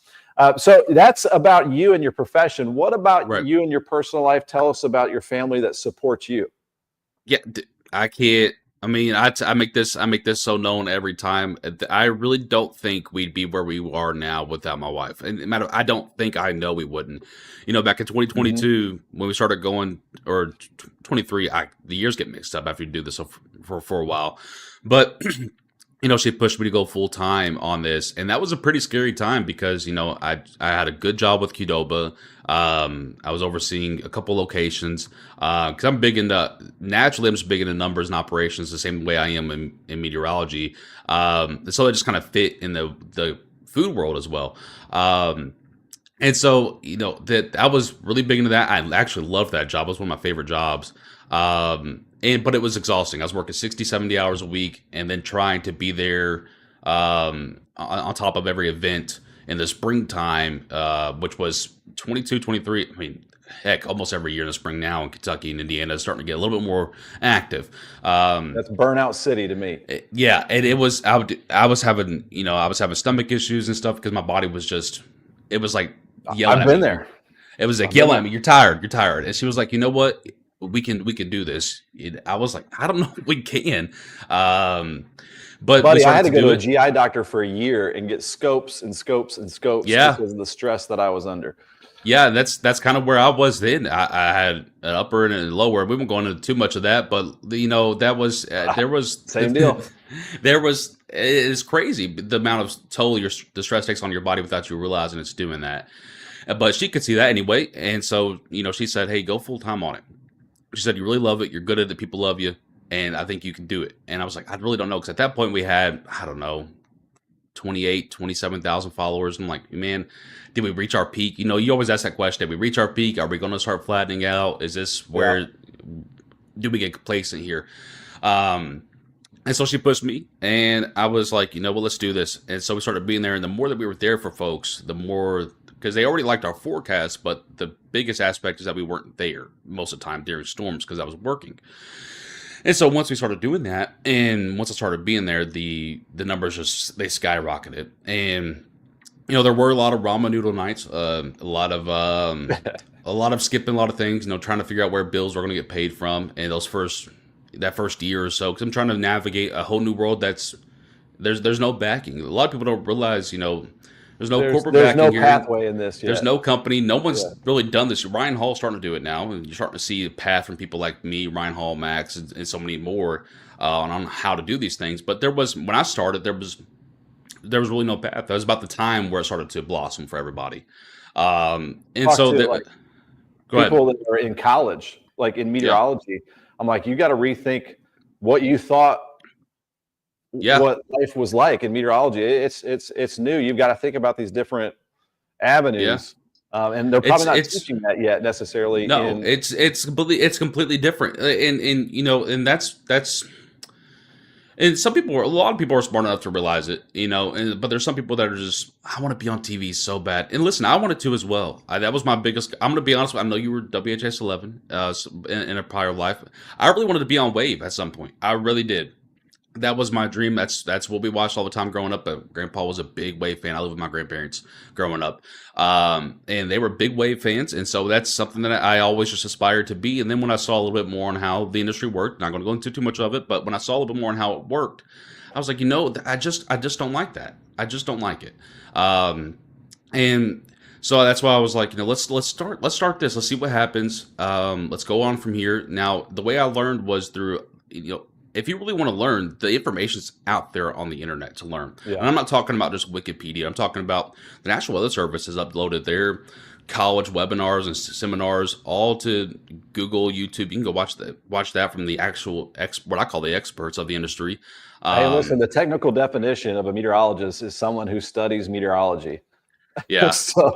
[SPEAKER 1] So that's about you and your profession. What about
[SPEAKER 2] Right.
[SPEAKER 1] you and your personal life? Tell us about your family that supports you.
[SPEAKER 2] Yeah, I can't. I mean, I make this so known every time. I really don't think we'd be where we are now without my wife. And I don't think, I know we wouldn't. Back in 2022 when we started going, or 23, the years get mixed up after you do this for a while. But she pushed me to go full time on this, and that was a pretty scary time because I had a good job with Qdoba. I was overseeing a couple locations because I'm just big into numbers and operations the same way I am in meteorology. So it just kind of fit in the food world as well. And so, that I was really big into that. I actually loved that job. It was one of my favorite jobs. But it was exhausting. I was working 60, 70 hours a week and then trying to be there on top of every event in the springtime, which was 22, 23. I mean, heck, almost every year in the spring now in Kentucky and Indiana is starting to get a little bit more active.
[SPEAKER 1] That's burnout city to me.
[SPEAKER 2] Yeah, and it was I was having I was having stomach issues and stuff because my body was just it was like yelling
[SPEAKER 1] I've
[SPEAKER 2] at
[SPEAKER 1] been
[SPEAKER 2] me.
[SPEAKER 1] there.
[SPEAKER 2] It was like
[SPEAKER 1] I've been
[SPEAKER 2] yelling at
[SPEAKER 1] there.
[SPEAKER 2] me, "You're tired, you're tired." And she was like, "You know what? We can do this." I was like, "I don't know if we can," but we
[SPEAKER 1] Buddy, I had
[SPEAKER 2] started
[SPEAKER 1] to
[SPEAKER 2] to
[SPEAKER 1] go
[SPEAKER 2] do
[SPEAKER 1] to a
[SPEAKER 2] it.
[SPEAKER 1] GI doctor for a year and get scopes and scopes and scopes
[SPEAKER 2] Yeah,
[SPEAKER 1] because of the stress that I was under.
[SPEAKER 2] yeah, that's kind of where I was then. I had an upper and a lower. We won't go into too much of that, but that was there was
[SPEAKER 1] Same deal.
[SPEAKER 2] there was it's crazy the amount of toll the stress takes on your body without you realizing it's doing that. But she could see that anyway, and so she said, "Hey, go full time on it." She said, "You really love it. You're good at it. People love you, and I think you can do it." And I was like, "I really don't know," because at that point we had I don't know 27,000 followers. I'm like, man, did we reach our peak? You always ask that question. Did we reach our peak? Are we going to start flattening out? Is this
[SPEAKER 1] Yeah.
[SPEAKER 2] where do we get complacent here? And so she pushed me, and I was like, well, let's do this. And so we started being there. And the more that we were there for folks, the more, because they already liked our forecast, but the biggest aspect is that we weren't there most of the time during storms because I was working. And so once we started doing that, and once I started being there, the numbers they skyrocketed. And there were a lot of ramen noodle nights, a lot of skipping a lot of things, trying to figure out where bills were going to get paid from, and that first year or so, because I'm trying to navigate a whole new world there's no backing. A lot of people don't realize, there's no corporate
[SPEAKER 1] There's
[SPEAKER 2] backing
[SPEAKER 1] no
[SPEAKER 2] here.
[SPEAKER 1] pathway in this yet.
[SPEAKER 2] There's no company. No one's
[SPEAKER 1] Yeah.
[SPEAKER 2] really done this. Ryan Hall's starting to do it now, and you're starting to see a path from people like me, Ryan Hall, Max, and so many more on how to do these things. But when I started, there was really no path. That was about the time where it started to blossom for everybody. And
[SPEAKER 1] Talk
[SPEAKER 2] so
[SPEAKER 1] to,
[SPEAKER 2] the,
[SPEAKER 1] like,
[SPEAKER 2] go ahead.
[SPEAKER 1] people that are in college, like in
[SPEAKER 2] Yeah.
[SPEAKER 1] meteorology. I'm like, you got to rethink what you thought
[SPEAKER 2] Yeah.
[SPEAKER 1] what life was like in meteorology. It's new. You've got to think about these different avenues, and they're probably not
[SPEAKER 2] It's
[SPEAKER 1] teaching that yet necessarily.
[SPEAKER 2] no, it's completely different. And that's and a lot of people are smart enough to realize it, but there's some people that are just, I want to be on TV so bad. And listen, I wanted to as well. That was my biggest, I'm going to be honest, I know you were WHS 11 in a prior life. I really wanted to be on Wave at some point. I really did. That was my dream. That's what we watched all the time growing up. But Grandpa was a big Wave fan. I lived with my grandparents growing up, and they were big Wave fans. And so that's something that I always just aspired to be. And then when I saw a little bit more on how the industry worked, not going to go into too much of it, but when I saw a little bit more on how it worked, I was like, I just don't like that. I just don't like it. And so that's why I was like, let's start this. Let's see what happens. Let's go on from here. Now, the way I learned was through, if you really want to learn, the information's out there on the internet to learn.
[SPEAKER 1] Yeah.
[SPEAKER 2] And I'm not talking about just Wikipedia. I'm talking about the National Weather Service has uploaded their college webinars and seminars all to Google, YouTube. You can go watch that from the actual what I call the experts of the industry.
[SPEAKER 1] Hey, listen, the technical definition of a meteorologist is someone who studies meteorology.
[SPEAKER 2] Yeah.
[SPEAKER 1] So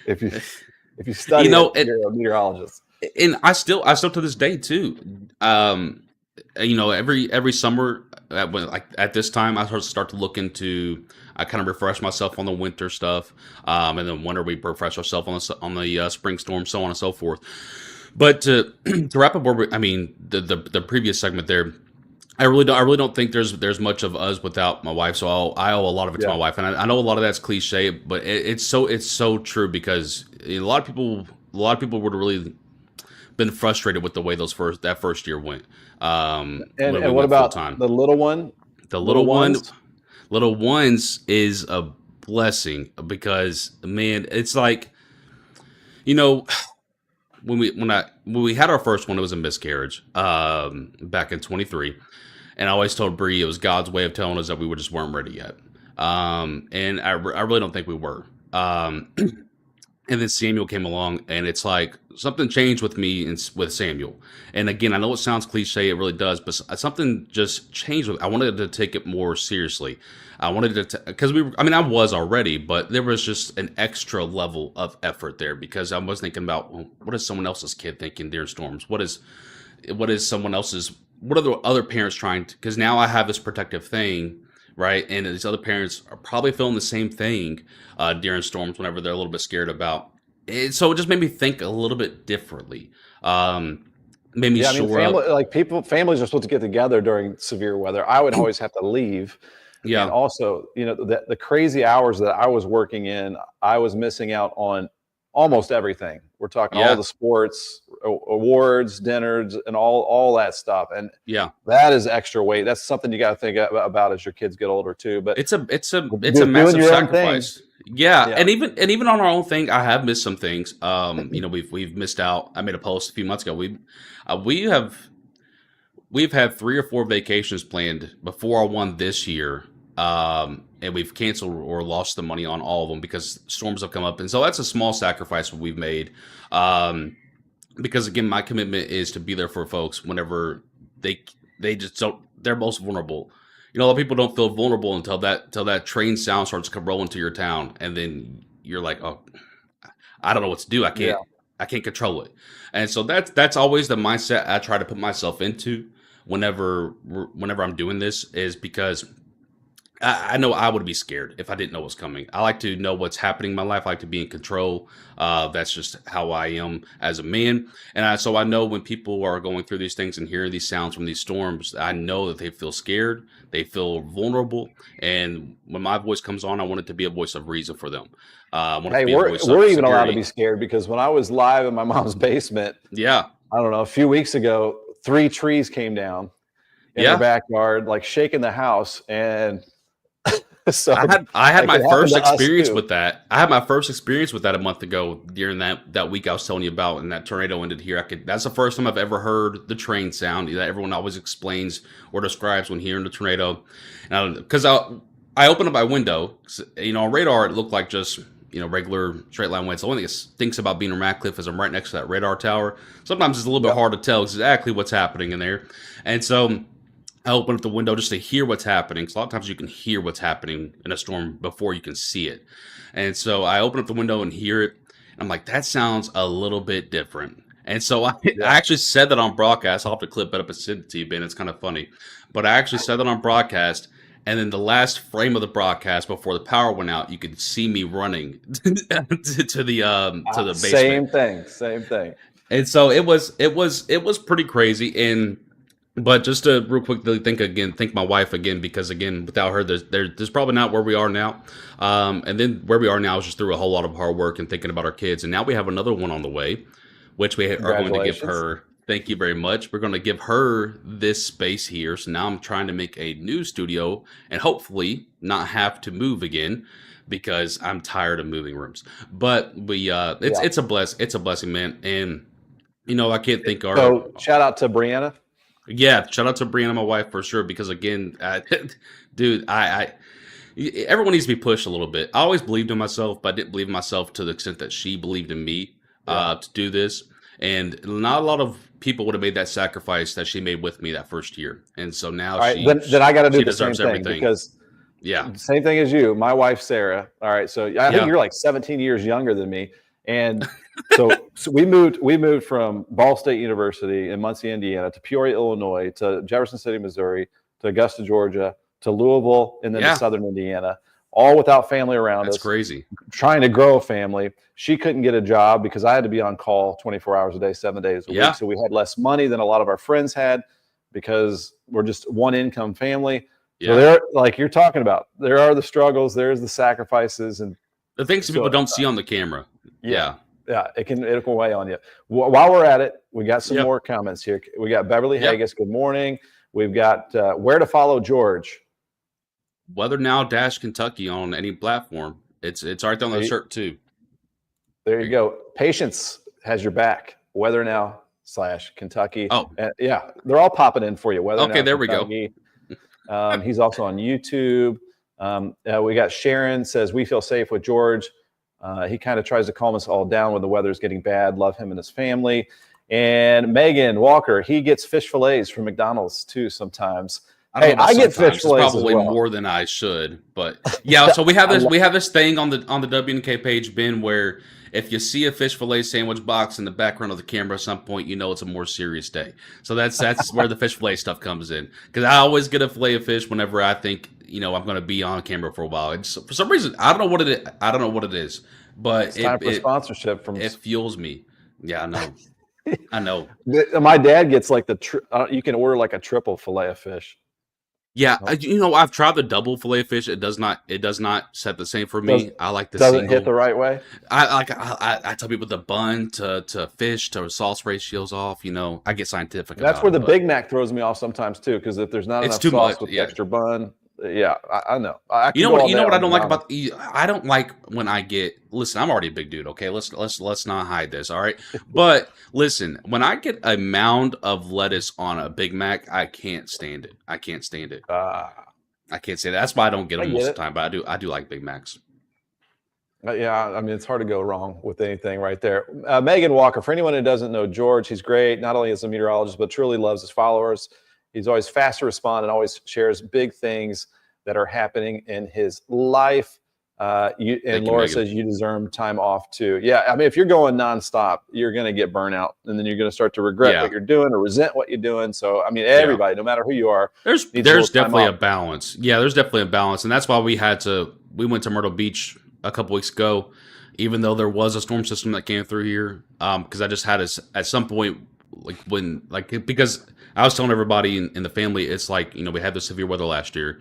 [SPEAKER 1] if you study you're a meteorologist.
[SPEAKER 2] And I still to this day too. Every summer at this time I start to look into, I kind of refresh myself on the winter stuff, and then winter we refresh ourselves on the spring storm, so on and so forth. But to wrap up the previous segment there, I really don't think there's much of us without my wife. So I owe a lot of it to my wife, and I know a lot of that's cliche, but it's so true, because a lot of people would have really been frustrated with the way that first year went.
[SPEAKER 1] And what about the little one?
[SPEAKER 2] The little ones is a blessing, because man, it's like, when we had our first one, it was a miscarriage back in 23, and I always told Bree it was God's way of telling us that we just weren't ready yet, and I really don't think we were. And then Samuel came along, and it's like something changed with me and with Samuel. And again, I know it sounds cliche, it really does, but something just changed. I wanted to take it more seriously. I wanted to, because I was already, but there was just an extra level of effort there, because I was thinking about, well, what is someone else's kid thinking during storms? What is someone else's? What are the other parents trying to? Because now I have this protective thing. Right, and these other parents are probably feeling the same thing during storms, whenever they're a little bit scared about so it just made me think a little bit differently. Made me
[SPEAKER 1] Yeah, I mean,
[SPEAKER 2] shore up.
[SPEAKER 1] families are supposed to get together during severe weather. I would always have to leave. And
[SPEAKER 2] Yeah,
[SPEAKER 1] also, the crazy hours that I was working in, I was missing out on almost everything. We're talking all
[SPEAKER 2] yeah,
[SPEAKER 1] the sports, awards, dinners, and all that stuff. And
[SPEAKER 2] yeah.
[SPEAKER 1] that is extra weight. That's something you got to think about as your kids get older too. But
[SPEAKER 2] It's a
[SPEAKER 1] doing
[SPEAKER 2] massive
[SPEAKER 1] your own thing.
[SPEAKER 2] sacrifice. Yeah,
[SPEAKER 1] Yeah.
[SPEAKER 2] and even on our own thing, I have missed some things. We've missed out. I made a post a few months ago. We have we've had 3 or 4 vacations planned before our one this year, and we've canceled or lost the money on all of them because storms have come up, and so that's a small sacrifice we've made. Um, because again, my commitment is to be there for folks whenever they they just don't they're most vulnerable. A lot of people don't feel vulnerable until that train sound starts to roll into your town, and then you're like, oh, I don't know what to do.
[SPEAKER 1] Yeah.
[SPEAKER 2] I can't control it. And so that's always the mindset I try to put myself into whenever I'm doing this, is because I know I would be scared if I didn't know what's coming. I like to know what's happening in my life. I like to be in control. That's just how I am as a man. And so I know when people are going through these things and hearing these sounds from these storms, I know that they feel scared, they feel vulnerable. And when my voice comes on, I want it to be a voice of reason for them. I want it to
[SPEAKER 1] Hey,
[SPEAKER 2] be a
[SPEAKER 1] we're
[SPEAKER 2] voice
[SPEAKER 1] we're
[SPEAKER 2] of
[SPEAKER 1] even allowed to be
[SPEAKER 2] security.
[SPEAKER 1] scared because when I was live in my mom's basement,
[SPEAKER 2] Yeah.
[SPEAKER 1] I don't know, a few weeks ago, 3 trees came down in her
[SPEAKER 2] Yeah.
[SPEAKER 1] backyard, like shaking the house. And so
[SPEAKER 2] I had
[SPEAKER 1] like
[SPEAKER 2] my
[SPEAKER 1] it happened
[SPEAKER 2] first
[SPEAKER 1] to us
[SPEAKER 2] experience
[SPEAKER 1] too.
[SPEAKER 2] with that. I had my first experience with that a month ago during that week I was telling you about, and that tornado ended here. That's the first time I've ever heard the train sound that everyone always explains or describes when hearing the tornado. And because I opened up my window, on radar it looked like just regular straight line winds. The only thing that stinks about being in Radcliffe is I'm right next to that radar tower. Sometimes it's a little bit
[SPEAKER 1] Yep.
[SPEAKER 2] hard to tell exactly what's happening in there, and so I open up the window just to hear what's happening. So a lot of times you can hear what's happening in a storm before you can see it. And so I open up the window and hear it. And I'm like, that sounds a little bit different. And so I
[SPEAKER 1] Yeah.
[SPEAKER 2] actually said that on broadcast. I'll have to clip it up and send it to you, Ben. It's kind of funny. But I actually said that on broadcast. And then the last frame of the broadcast before the power went out, you could see me running to the basement.
[SPEAKER 1] Same thing. Same thing.
[SPEAKER 2] And so it was pretty crazy. But just to real quickly thank my wife again, because again, without her, there's probably not where we are now. And then where we are now is just through a whole lot of hard work and thinking about our kids. And now we have another one on the way, which we are going to give
[SPEAKER 1] Congratulations.
[SPEAKER 2] her. Thank you very much. We're going to give her this space here. So now I'm trying to make a new studio and hopefully not have to move again because I'm tired of moving rooms. But
[SPEAKER 1] Yeah.
[SPEAKER 2] it's a blessing, man. And I can't thank our.
[SPEAKER 1] So shout out to Brianna.
[SPEAKER 2] Yeah, shout out to Brianna, my wife, for sure. Because again, dude, everyone needs to be pushed a little bit. I always believed in myself, but I didn't believe in myself to the extent that she believed in me
[SPEAKER 1] Yeah.
[SPEAKER 2] to do this. And not a lot of people would have made that sacrifice that she made with me that first year. And so now
[SPEAKER 1] All right. Then I got to do
[SPEAKER 2] she
[SPEAKER 1] the same
[SPEAKER 2] deserves
[SPEAKER 1] thing
[SPEAKER 2] everything.
[SPEAKER 1] because
[SPEAKER 2] Yeah,
[SPEAKER 1] same thing as you. My wife, Sarah. All right. So I think
[SPEAKER 2] yeah,
[SPEAKER 1] you're like 17 years younger than me. And so we moved from Ball State University in Muncie, Indiana, to Peoria, Illinois, to Jefferson City, Missouri, to Augusta, Georgia, to Louisville, and then to
[SPEAKER 2] yeah.
[SPEAKER 1] Southern Indiana, all without family around
[SPEAKER 2] That's
[SPEAKER 1] us,
[SPEAKER 2] crazy.
[SPEAKER 1] trying to grow a family. She couldn't get a job because I had to be on call 24 hours a day, 7 days a
[SPEAKER 2] Yeah,
[SPEAKER 1] week. So we had less money than a lot of our friends had because we're just one income family. So
[SPEAKER 2] yeah.
[SPEAKER 1] there, like you're talking about, there are the struggles, there's the sacrifices, and
[SPEAKER 2] The things that people
[SPEAKER 1] so
[SPEAKER 2] don't see on the camera.
[SPEAKER 1] yeah,
[SPEAKER 2] Yeah,
[SPEAKER 1] yeah, it can weigh on you. While we're at it, we got some
[SPEAKER 2] yep,
[SPEAKER 1] more comments here. We got Beverly
[SPEAKER 2] yep.
[SPEAKER 1] Haggis. Good morning. We've got where to follow George.
[SPEAKER 2] Weather Now Dash Kentucky on any platform. It's right there on
[SPEAKER 1] There
[SPEAKER 2] the
[SPEAKER 1] you,
[SPEAKER 2] shirt too.
[SPEAKER 1] there
[SPEAKER 2] There
[SPEAKER 1] you
[SPEAKER 2] you go.
[SPEAKER 1] go. Patience has your back. Weather Now / Kentucky.
[SPEAKER 2] Oh,
[SPEAKER 1] And yeah, they're all popping in for you. Weather
[SPEAKER 2] okay.
[SPEAKER 1] Now
[SPEAKER 2] There we go.
[SPEAKER 1] Kentucky. He's also on YouTube. We got Sharon says we feel safe with George. He kind of tries to calm us all down when the weather's getting bad. Love him and his family. And Megan Walker, he gets fish fillets from McDonald's too sometimes.
[SPEAKER 2] I don't
[SPEAKER 1] Hey,
[SPEAKER 2] know about
[SPEAKER 1] I get fish
[SPEAKER 2] sometimes. It's
[SPEAKER 1] fillets as
[SPEAKER 2] probably
[SPEAKER 1] well.
[SPEAKER 2] more than I should, but yeah. So we have
[SPEAKER 1] I
[SPEAKER 2] this
[SPEAKER 1] love,
[SPEAKER 2] thing on the WNK page, Ben, where if you see a fish fillet sandwich box in the background of the camera at some point, you know it's a more serious day. So that's where the fish fillet stuff comes in. Because I always get a fillet of fish whenever I think I'm going to be on camera for a while. It's for some reason I don't know what it is. I don't know what it is, but
[SPEAKER 1] It's time for sponsorship from.
[SPEAKER 2] it fuels me. Yeah, I know. I know.
[SPEAKER 1] My dad gets like you can order like a triple fillet of fish.
[SPEAKER 2] Yeah, I've tried the double fillet of fish. It does not set the same for me. I like the
[SPEAKER 1] doesn't
[SPEAKER 2] single.
[SPEAKER 1] hit the right way.
[SPEAKER 2] I tell people the bun to fish to sauce ratios off. I get scientific.
[SPEAKER 1] That's where the Big Mac throws me off sometimes too, because if there's not enough sauce with extra bun, yeah, I know. You know
[SPEAKER 2] what I don't like about I don't like when I get. Listen, I'm already a big dude. Okay, let's not hide this. All right, but listen, when I get a mound of lettuce on a Big Mac, I can't stand it. I can't stand it. I can't stand it. That's why I don't get them most of the time. But I do like Big Macs.
[SPEAKER 1] Yeah, I mean, it's hard to go wrong with anything right there. Megan Walker, for anyone who doesn't know George, he's great, not only as a meteorologist, but truly loves his followers. He's always fast to respond and always shares big things that are happening in his life. Laura says you deserve time off too. Yeah, I mean, if you're going nonstop, you're going to get burnout, and then you're going to start to regret what you're doing or resent what you're doing. So, I mean, everybody, no matter who you are,
[SPEAKER 2] there's definitely a balance. Yeah, there's definitely a balance, and that's why we went to Myrtle Beach a couple weeks ago, even though there was a storm system that came through here. Because I just had at some point, because I was telling everybody in the family, it's like, we had the severe weather last year.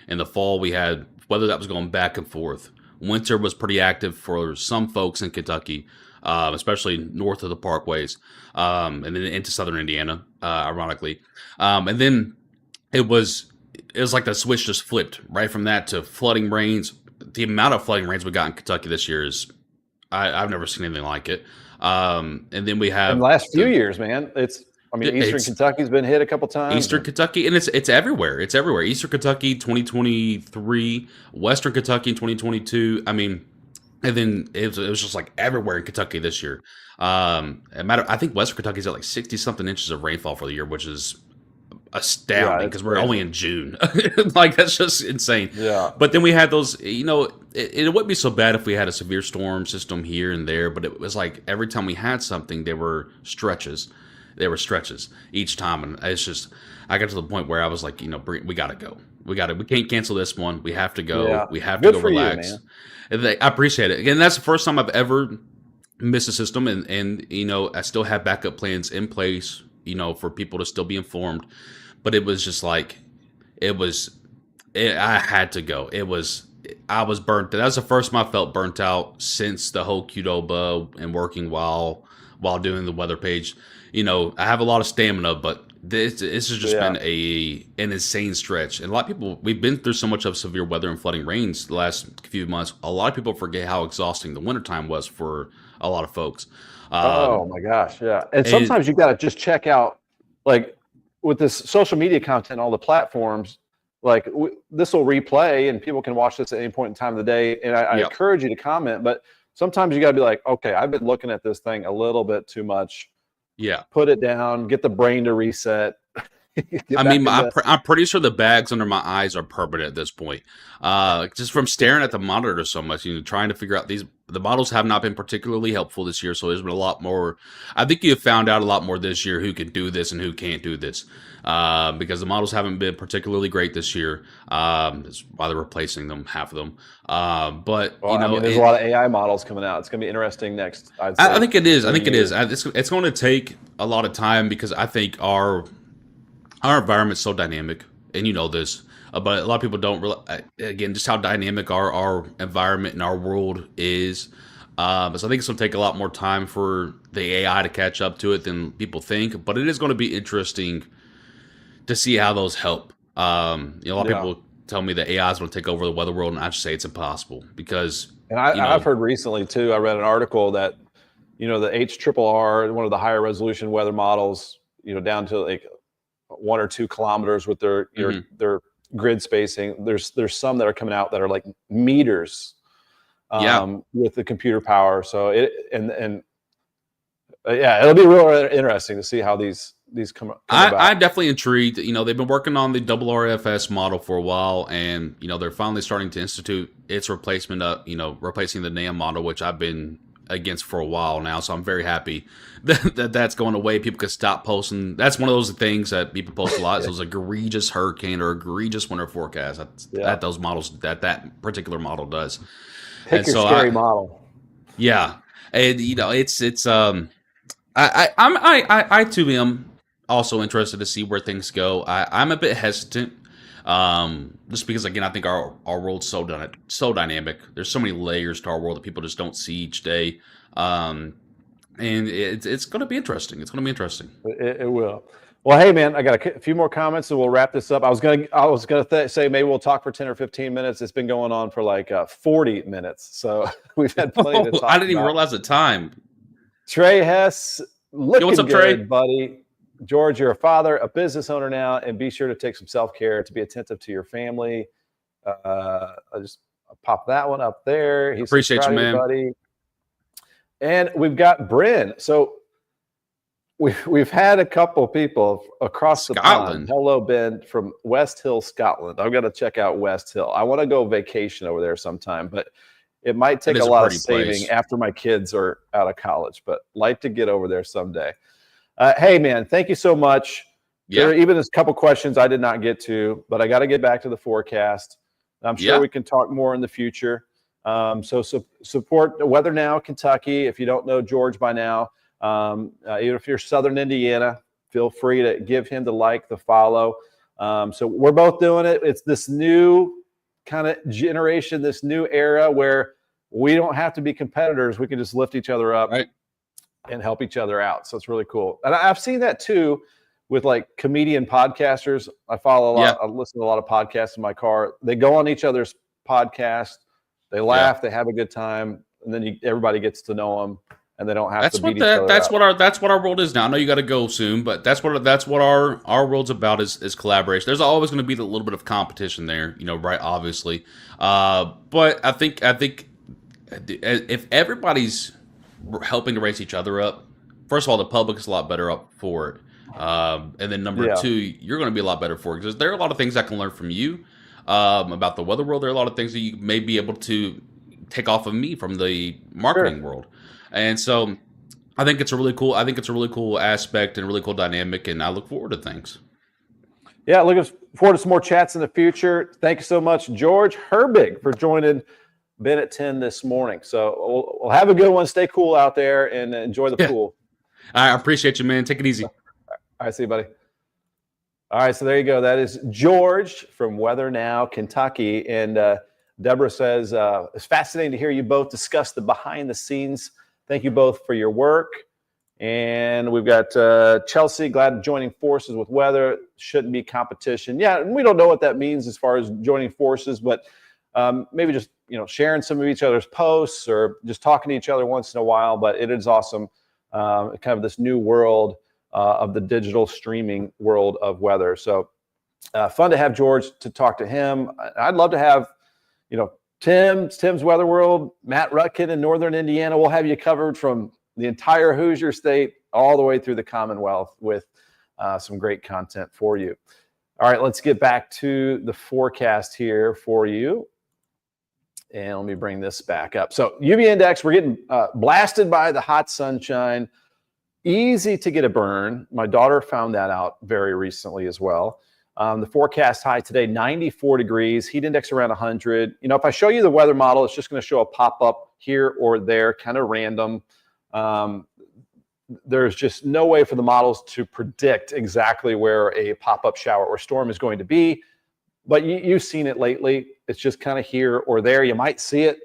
[SPEAKER 2] In the fall, we had weather that was going back and forth. Winter was pretty active for some folks in Kentucky, especially north of the parkways, and then into southern Indiana, ironically. And then it was like the switch just flipped right from that to flooding rains. The amount of flooding rains we got in Kentucky this year is I've never seen anything like it. And then we have
[SPEAKER 1] in the last few years, man. Eastern Kentucky's been hit a couple times.
[SPEAKER 2] Eastern Kentucky, and it's everywhere. It's everywhere. Eastern Kentucky, 2023, Western Kentucky, 2022. I mean, and then it was just like everywhere in Kentucky this year. I think Western Kentucky's at like 60-something inches of rainfall for the year, which is astounding because we're only in June. Like, that's just insane.
[SPEAKER 1] Yeah.
[SPEAKER 2] But then we had those, it wouldn't be so bad if we had a severe storm system here and there, but it was like every time we had something, there were stretches. There were stretches each time, and it's just I got to the point where I was like, we got to go. We can't cancel this one. We have to go. Yeah. We have to go relax. You, man. I appreciate it. Again, that's the first time I've ever missed a system, and I still have backup plans in place, for people to still be informed. But it was just like I had to go. I was burnt. That was the first time I felt burnt out since the whole Qdoba and working while doing the weather page. I have a lot of stamina, but this has just been an insane stretch. And a lot of people, we've been through so much of severe weather and flooding rains the last few months. A lot of people forget how exhausting the wintertime was for a lot of folks.
[SPEAKER 1] Oh my gosh, yeah. And sometimes you got to just check out, like with this social media content, all the platforms, like this will replay and people can watch this at any point in time of the day. And I encourage you to comment, but sometimes you got to be like, okay, I've been looking at this thing a little bit too much.
[SPEAKER 2] Yeah.
[SPEAKER 1] Put it down, get the brain to reset.
[SPEAKER 2] I'm pretty sure the bags under my eyes are permanent at this point. Just from staring at the monitor so much, trying to figure out the models have not been particularly helpful this year. So there's been a lot more. I think you have found out a lot more this year who can do this and who can't do this. Because the models haven't been particularly great this year. That's why they're replacing them, half of them. But
[SPEAKER 1] there's a lot of AI models coming out. It's going to be interesting next.
[SPEAKER 2] I think it is. It's going to take a lot of time because I think our environment's so dynamic, and this. But a lot of people don't realize, again, just how dynamic our environment and our world is. So I think it's going to take a lot more time for the AI to catch up to it than people think. But it is going to be interesting to see how those help. A lot of people tell me that AI is going to take over the weather world, and I just say it's impossible because. And
[SPEAKER 1] I've heard recently too. I read an article that the HRRR, one of the higher resolution weather models, down to like 1 or 2 kilometers with their grid spacing. There's some that are coming out that are like meters with the computer power. So it'll be real interesting to see how these come about.
[SPEAKER 2] I'm definitely intrigued. They've been working on the RFS model for a while, and they're finally starting to institute its replacement replacing the NAM model, which I've been against for a while now. So I'm very happy that's going away. People can stop posting. That's one of those things that people post a lot. So those egregious hurricane or egregious winter forecast that those models that particular model does.
[SPEAKER 1] Pick
[SPEAKER 2] And
[SPEAKER 1] your
[SPEAKER 2] so
[SPEAKER 1] scary model.
[SPEAKER 2] yeah, and I too am also interested to see where things go. I'm a bit hesitant, just because again I think our world's so dynamic. There's so many layers to our world that people just don't see each day, and it's going to be interesting. It's going to be interesting.
[SPEAKER 1] It will. Well, hey man, I got a few more comments, and we'll wrap this up. I was gonna say maybe we'll talk for 10 or 15 minutes. It's been going on for like 40 minutes, so we've had plenty to talk.
[SPEAKER 2] I didn't even realize the time.
[SPEAKER 1] Trey Hess, looking
[SPEAKER 2] what's up,
[SPEAKER 1] good,
[SPEAKER 2] Trey?
[SPEAKER 1] buddy. George, you're a father, a business owner now, and be sure to take some self-care to be attentive to your family. I'll pop that one up there. He
[SPEAKER 2] Appreciate you, man.
[SPEAKER 1] buddy. And we've got Bryn. So we've had a couple people across the pond. Hello, Ben, from West Hill, Scotland. I've got to check out West Hill. I want to go vacation over there sometime, but it might take a lot of saving after my kids are out of college, but like to get over there someday. Hey, man, thank you so much. Yeah. There's a couple questions I did not get to, but I got to get back to the forecast. I'm sure we can talk more in the future. So support Weather Now Kentucky. If you don't know George by now, even if you're Southern Indiana, feel free to give him the like, the follow. So we're both doing it. It's this new kind of generation, this new era where we don't have to be competitors. We can just lift each other up and help each other out. So it's really cool. And I've seen that too with like comedian podcasters. I follow a lot. I listen to a lot of podcasts in my car. They go on each other's podcast. They laugh. They have a good time. And then everybody gets to know them. And they don't have to beat each other up.
[SPEAKER 2] That's what our world is now. I know you got to go soon, but that's what our world's about is collaboration. There's always going to be a little bit of competition there, right? Obviously, but I think if everybody's helping to raise each other up, first of all, the public is a lot better up for it, and then number two, you're going to be a lot better for it because there are a lot of things I can learn from you about the weather world. There are a lot of things that you may be able to take off of me from the marketing world. And so I think it's a really cool aspect and a really cool dynamic, and I look forward to things.
[SPEAKER 1] Yeah, looking forward to some more chats in the future. Thank you so much, George Herbig, for joining Ben at 10 this morning. So we'll have a good one. Stay cool out there and enjoy the pool.
[SPEAKER 2] I appreciate you, man. Take it easy.
[SPEAKER 1] All right, see you, buddy. All right, so there you go. That is George from Weather Now, Kentucky. And Deborah says, it's fascinating to hear you both discuss the behind the scenes. Thank you both for your work. And we've got Chelsea, glad joining forces with weather. Shouldn't be competition. Yeah, and we don't know what that means as far as joining forces, but maybe just sharing some of each other's posts or just talking to each other once in a while. But it is awesome, kind of this new world of the digital streaming world of weather. So fun to have George to talk to him. I'd love to have, Tim's Weather World, Matt Rutkin in Northern Indiana. We'll have you covered from the entire Hoosier State all the way through the Commonwealth with some great content for you. All right, let's get back to the forecast here for you. And let me bring this back up. So UV index, we're getting blasted by the hot sunshine. Easy to get a burn. My daughter found that out very recently as well. The forecast high today, 94 degrees, heat index around 100. If I show you the weather model, it's just going to show a pop-up here or there, kind of random. There's just no way for the models to predict exactly where a pop-up shower or storm is going to be. But you've seen it lately. It's just kind of here or there. You might see it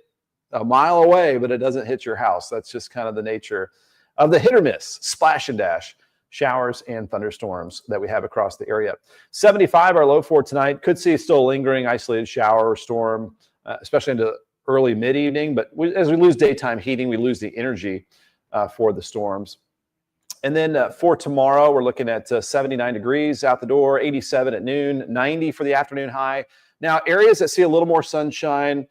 [SPEAKER 1] a mile away, but it doesn't hit your house. That's just kind of the nature of the hit or miss, splash and dash showers and thunderstorms that we have across the area. 75, our low for tonight. Could see still lingering isolated shower or storm, especially into early mid-evening. But as we lose daytime heating, we lose the energy for the storms. And then for tomorrow, we're looking at 79 degrees out the door, 87 at noon, 90 for the afternoon high. Now, areas that see a little more sunshine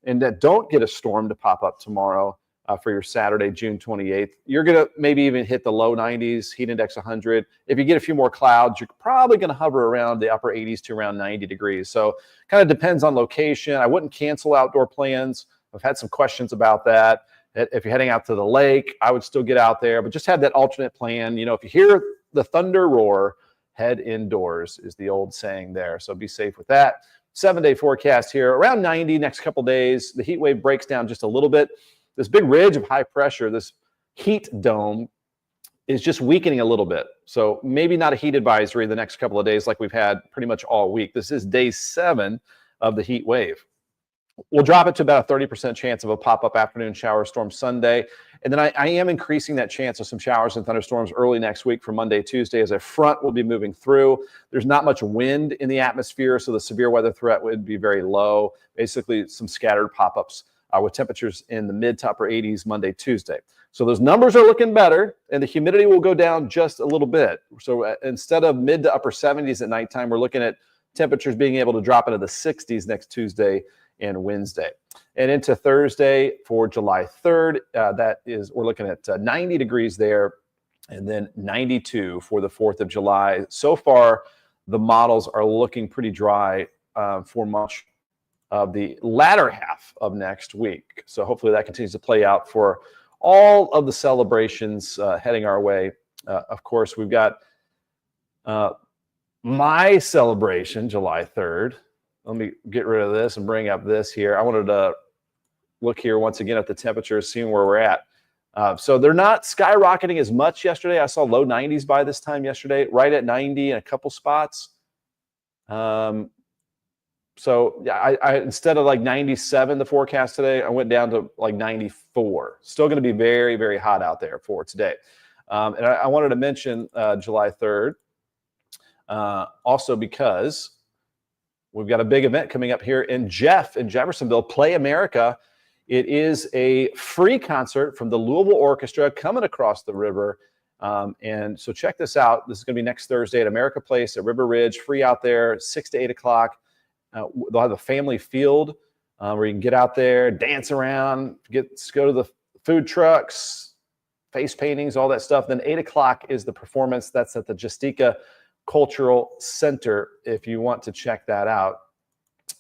[SPEAKER 1] and that don't get a storm to pop up tomorrow, for your Saturday, June 28th. You're going to maybe even hit the low 90s, heat index 100. If you get a few more clouds, you're probably going to hover around the upper 80s to around 90 degrees. So kind of depends on location. I wouldn't cancel outdoor plans. I've had some questions about that. If you're heading out to the lake, I would still get out there, but just have that alternate plan. If you hear the thunder roar, head indoors is the old saying there. So be safe with that. 7-day forecast here, around 90 next couple days. The heat wave breaks down just a little bit. This big ridge of high pressure, this heat dome, is just weakening a little bit. So maybe not a heat advisory the next couple of days like we've had pretty much all week. This is day 7 of the heat wave. We'll drop it to about a 30% chance of a pop-up afternoon shower storm Sunday. And then I am increasing that chance of some showers and thunderstorms early next week for Monday, Tuesday, as a front will be moving through. There's not much wind in the atmosphere, so the severe weather threat would be very low. Basically, some scattered pop-ups with temperatures in the mid to upper 80s Monday, Tuesday. So those numbers are looking better, and the humidity will go down just a little bit. So instead of mid to upper 70s at nighttime, we're looking at temperatures being able to drop into the 60s next Tuesday and Wednesday. And into Thursday for July 3rd, we're looking at 90 degrees there, and then 92 for the 4th of July. So far, the models are looking pretty dry for much of the latter half of next week. So hopefully that continues to play out for all of the celebrations heading our way. Of course, we've got my celebration, July 3rd. Let me get rid of this and bring up this here. I wanted to look here once again at the temperatures, seeing where we're at. So they're not skyrocketing as much yesterday. I saw low 90s by this time yesterday, right at 90 in a couple spots. So yeah, I instead of like 97, the forecast today, I went down to like 94. Still going to be very, very hot out there for today. And I wanted to mention July 3rd also because we've got a big event coming up here in Jeffersonville, Play America. It is a free concert from the Louisville Orchestra coming across the river. And so check this out. This is going to be next Thursday at America Place at River Ridge, free out there, 6 to 8 o'clock. They'll have a family field where you can get out there, dance around, go to the food trucks, face paintings, all that stuff. Then 8 o'clock is the performance. That's at the Justica Cultural Center if you want to check that out.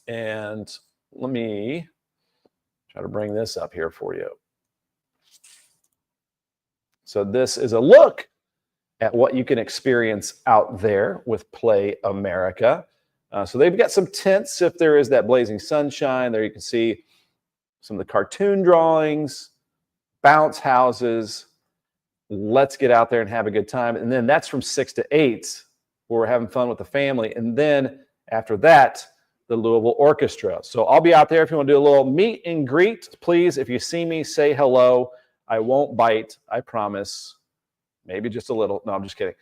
[SPEAKER 1] And let me try to bring this up here for you. So this is a look at what you can experience out there with Play America. So they've got some tents if there is that blazing sunshine. There you can see some of the cartoon drawings, bounce houses. Let's get out there and have a good time. And then that's from 6 to 8. Where we're having fun with the family. And then after that, the Louisville Orchestra. So I'll be out there if you want to do a little meet and greet. Please, if you see me, say hello. I won't bite, I promise. Maybe just a little. No, I'm just kidding.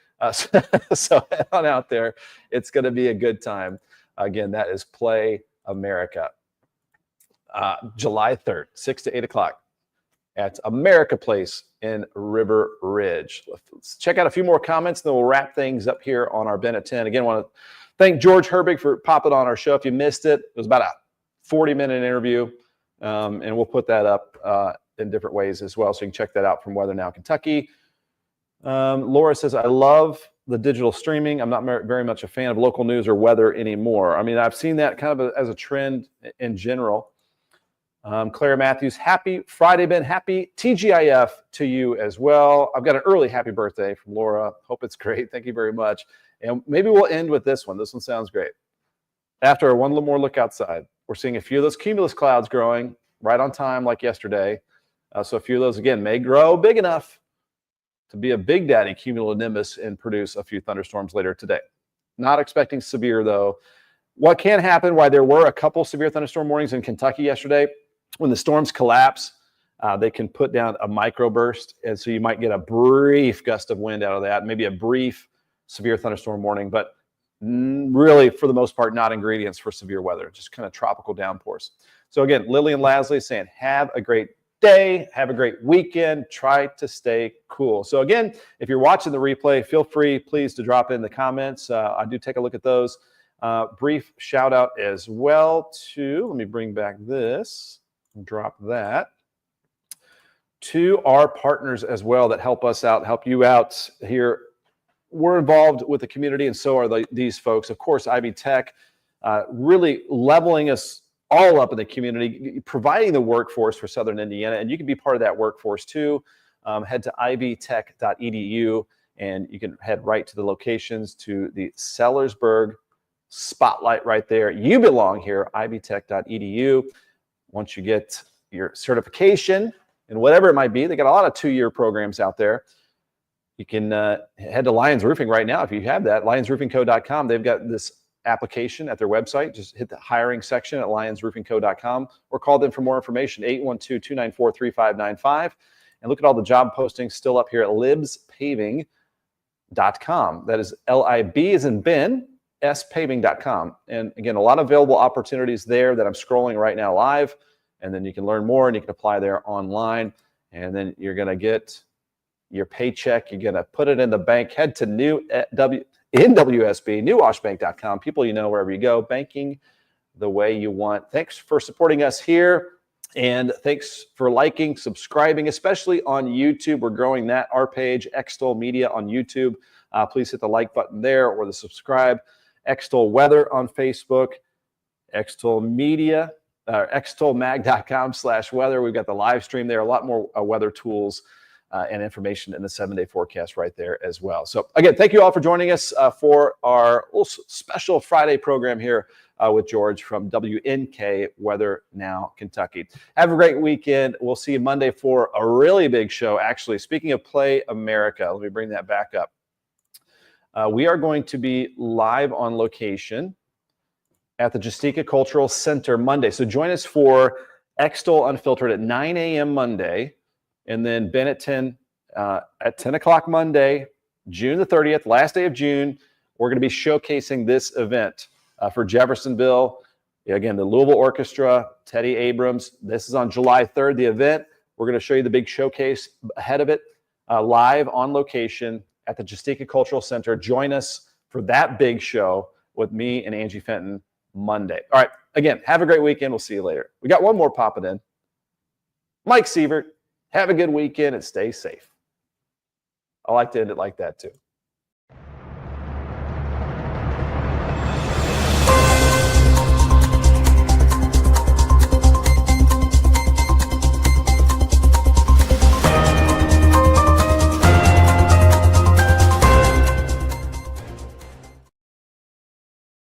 [SPEAKER 1] So head on out there. It's going to be a good time. Again, that is Play America. July 3rd, 6 to 8 o'clock at America Place in River Ridge. Let's check out a few more comments, and then we'll wrap things up here on our Ben at 10. Again, I want to thank George Herbig for popping on our show. If you missed it, it was about a 40-minute interview, and we'll put that up in different ways as well, so you can check that out from Weather Now Kentucky. Laura says, I love the digital streaming. I'm not very much a fan of local news or weather anymore. I mean, I've seen that kind of as a trend in general. Claire Matthews, happy Friday, Ben. Happy TGIF to you as well. I've got an early happy birthday from Laura. Hope it's great. Thank you very much. And maybe we'll end with this one. This one sounds great. After one little more look outside, we're seeing a few of those cumulus clouds growing right on time like yesterday. So a few of those, again, may grow big enough to be a big daddy cumulonimbus and produce a few thunderstorms later today. Not expecting severe, though. What can happen, why there were a couple severe thunderstorm warnings in Kentucky yesterday, when the storms collapse, they can put down a microburst, and so you might get a brief gust of wind out of that, maybe a brief severe thunderstorm warning, but really, for the most part, not ingredients for severe weather, just kind of tropical downpours. So again, Lillian Lasley saying, have a great day, have a great weekend, try to stay cool. So again, if you're watching the replay, feel free, please, to drop in the comments. I do take a look at those. Brief shout out as well to, let me bring back this. Drop that to our partners as well that help us out, help you out here. We're involved with the community, and so are these folks. Of course, Ivy Tech really leveling us all up in the community, providing the workforce for Southern Indiana. And you can be part of that workforce too. Head to ivtech.edu and you can head right to the locations to the Sellersburg spotlight right there. You belong here, ivtech.edu. Once you get your certification and whatever it might be, they got a lot of 2-year programs out there. You can head to Lions Roofing right now if you have that, lionsroofingco.com. They've got this application at their website. Just hit the hiring section at lionsroofingco.com or call them for more information, 812-294-3595. And look at all the job postings still up here at libspaving.com. That is L-I-B as in Ben, spaving.com. And again, a lot of available opportunities there that I'm scrolling right now live. And then you can learn more and you can apply there online. And then you're going to get your paycheck. You're going to put it in the bank. Head to NWSB, newwashbank.com. People you know wherever you go, banking the way you want. Thanks for supporting us here. And thanks for liking, subscribing, especially on YouTube. We're growing that, our page, Extol Media on YouTube. Please hit the like button there or the subscribe. Extol Weather on Facebook, Extol Media, extolmag.com/weather. We've got the live stream there, a lot more weather tools and information in the 7-day forecast right there as well. So again, thank you all for joining us for our little special Friday program here with George from WNK Weather Now, Kentucky. Have a great weekend. We'll see you Monday for a really big show. Actually, speaking of Play America, let me bring that back up. We are going to be live on location at the Justica Cultural Center Monday. So join us for Extol Unfiltered at 9 a.m. Monday, and then Ben at 10 o'clock Monday, June the 30th, last day of June. We're going to be showcasing this event for Jeffersonville. Again, the Louisville Orchestra, Teddy Abrams. This is on July 3rd, the event. We're going to show you the big showcase ahead of it, live on location at the Justica Cultural Center. Join us for that big show with me and Angie Fenton Monday. All right, again, have a great weekend. We'll see you later. We got one more popping in. Mike Sievert, have a good weekend and stay safe. I like to end it like that too.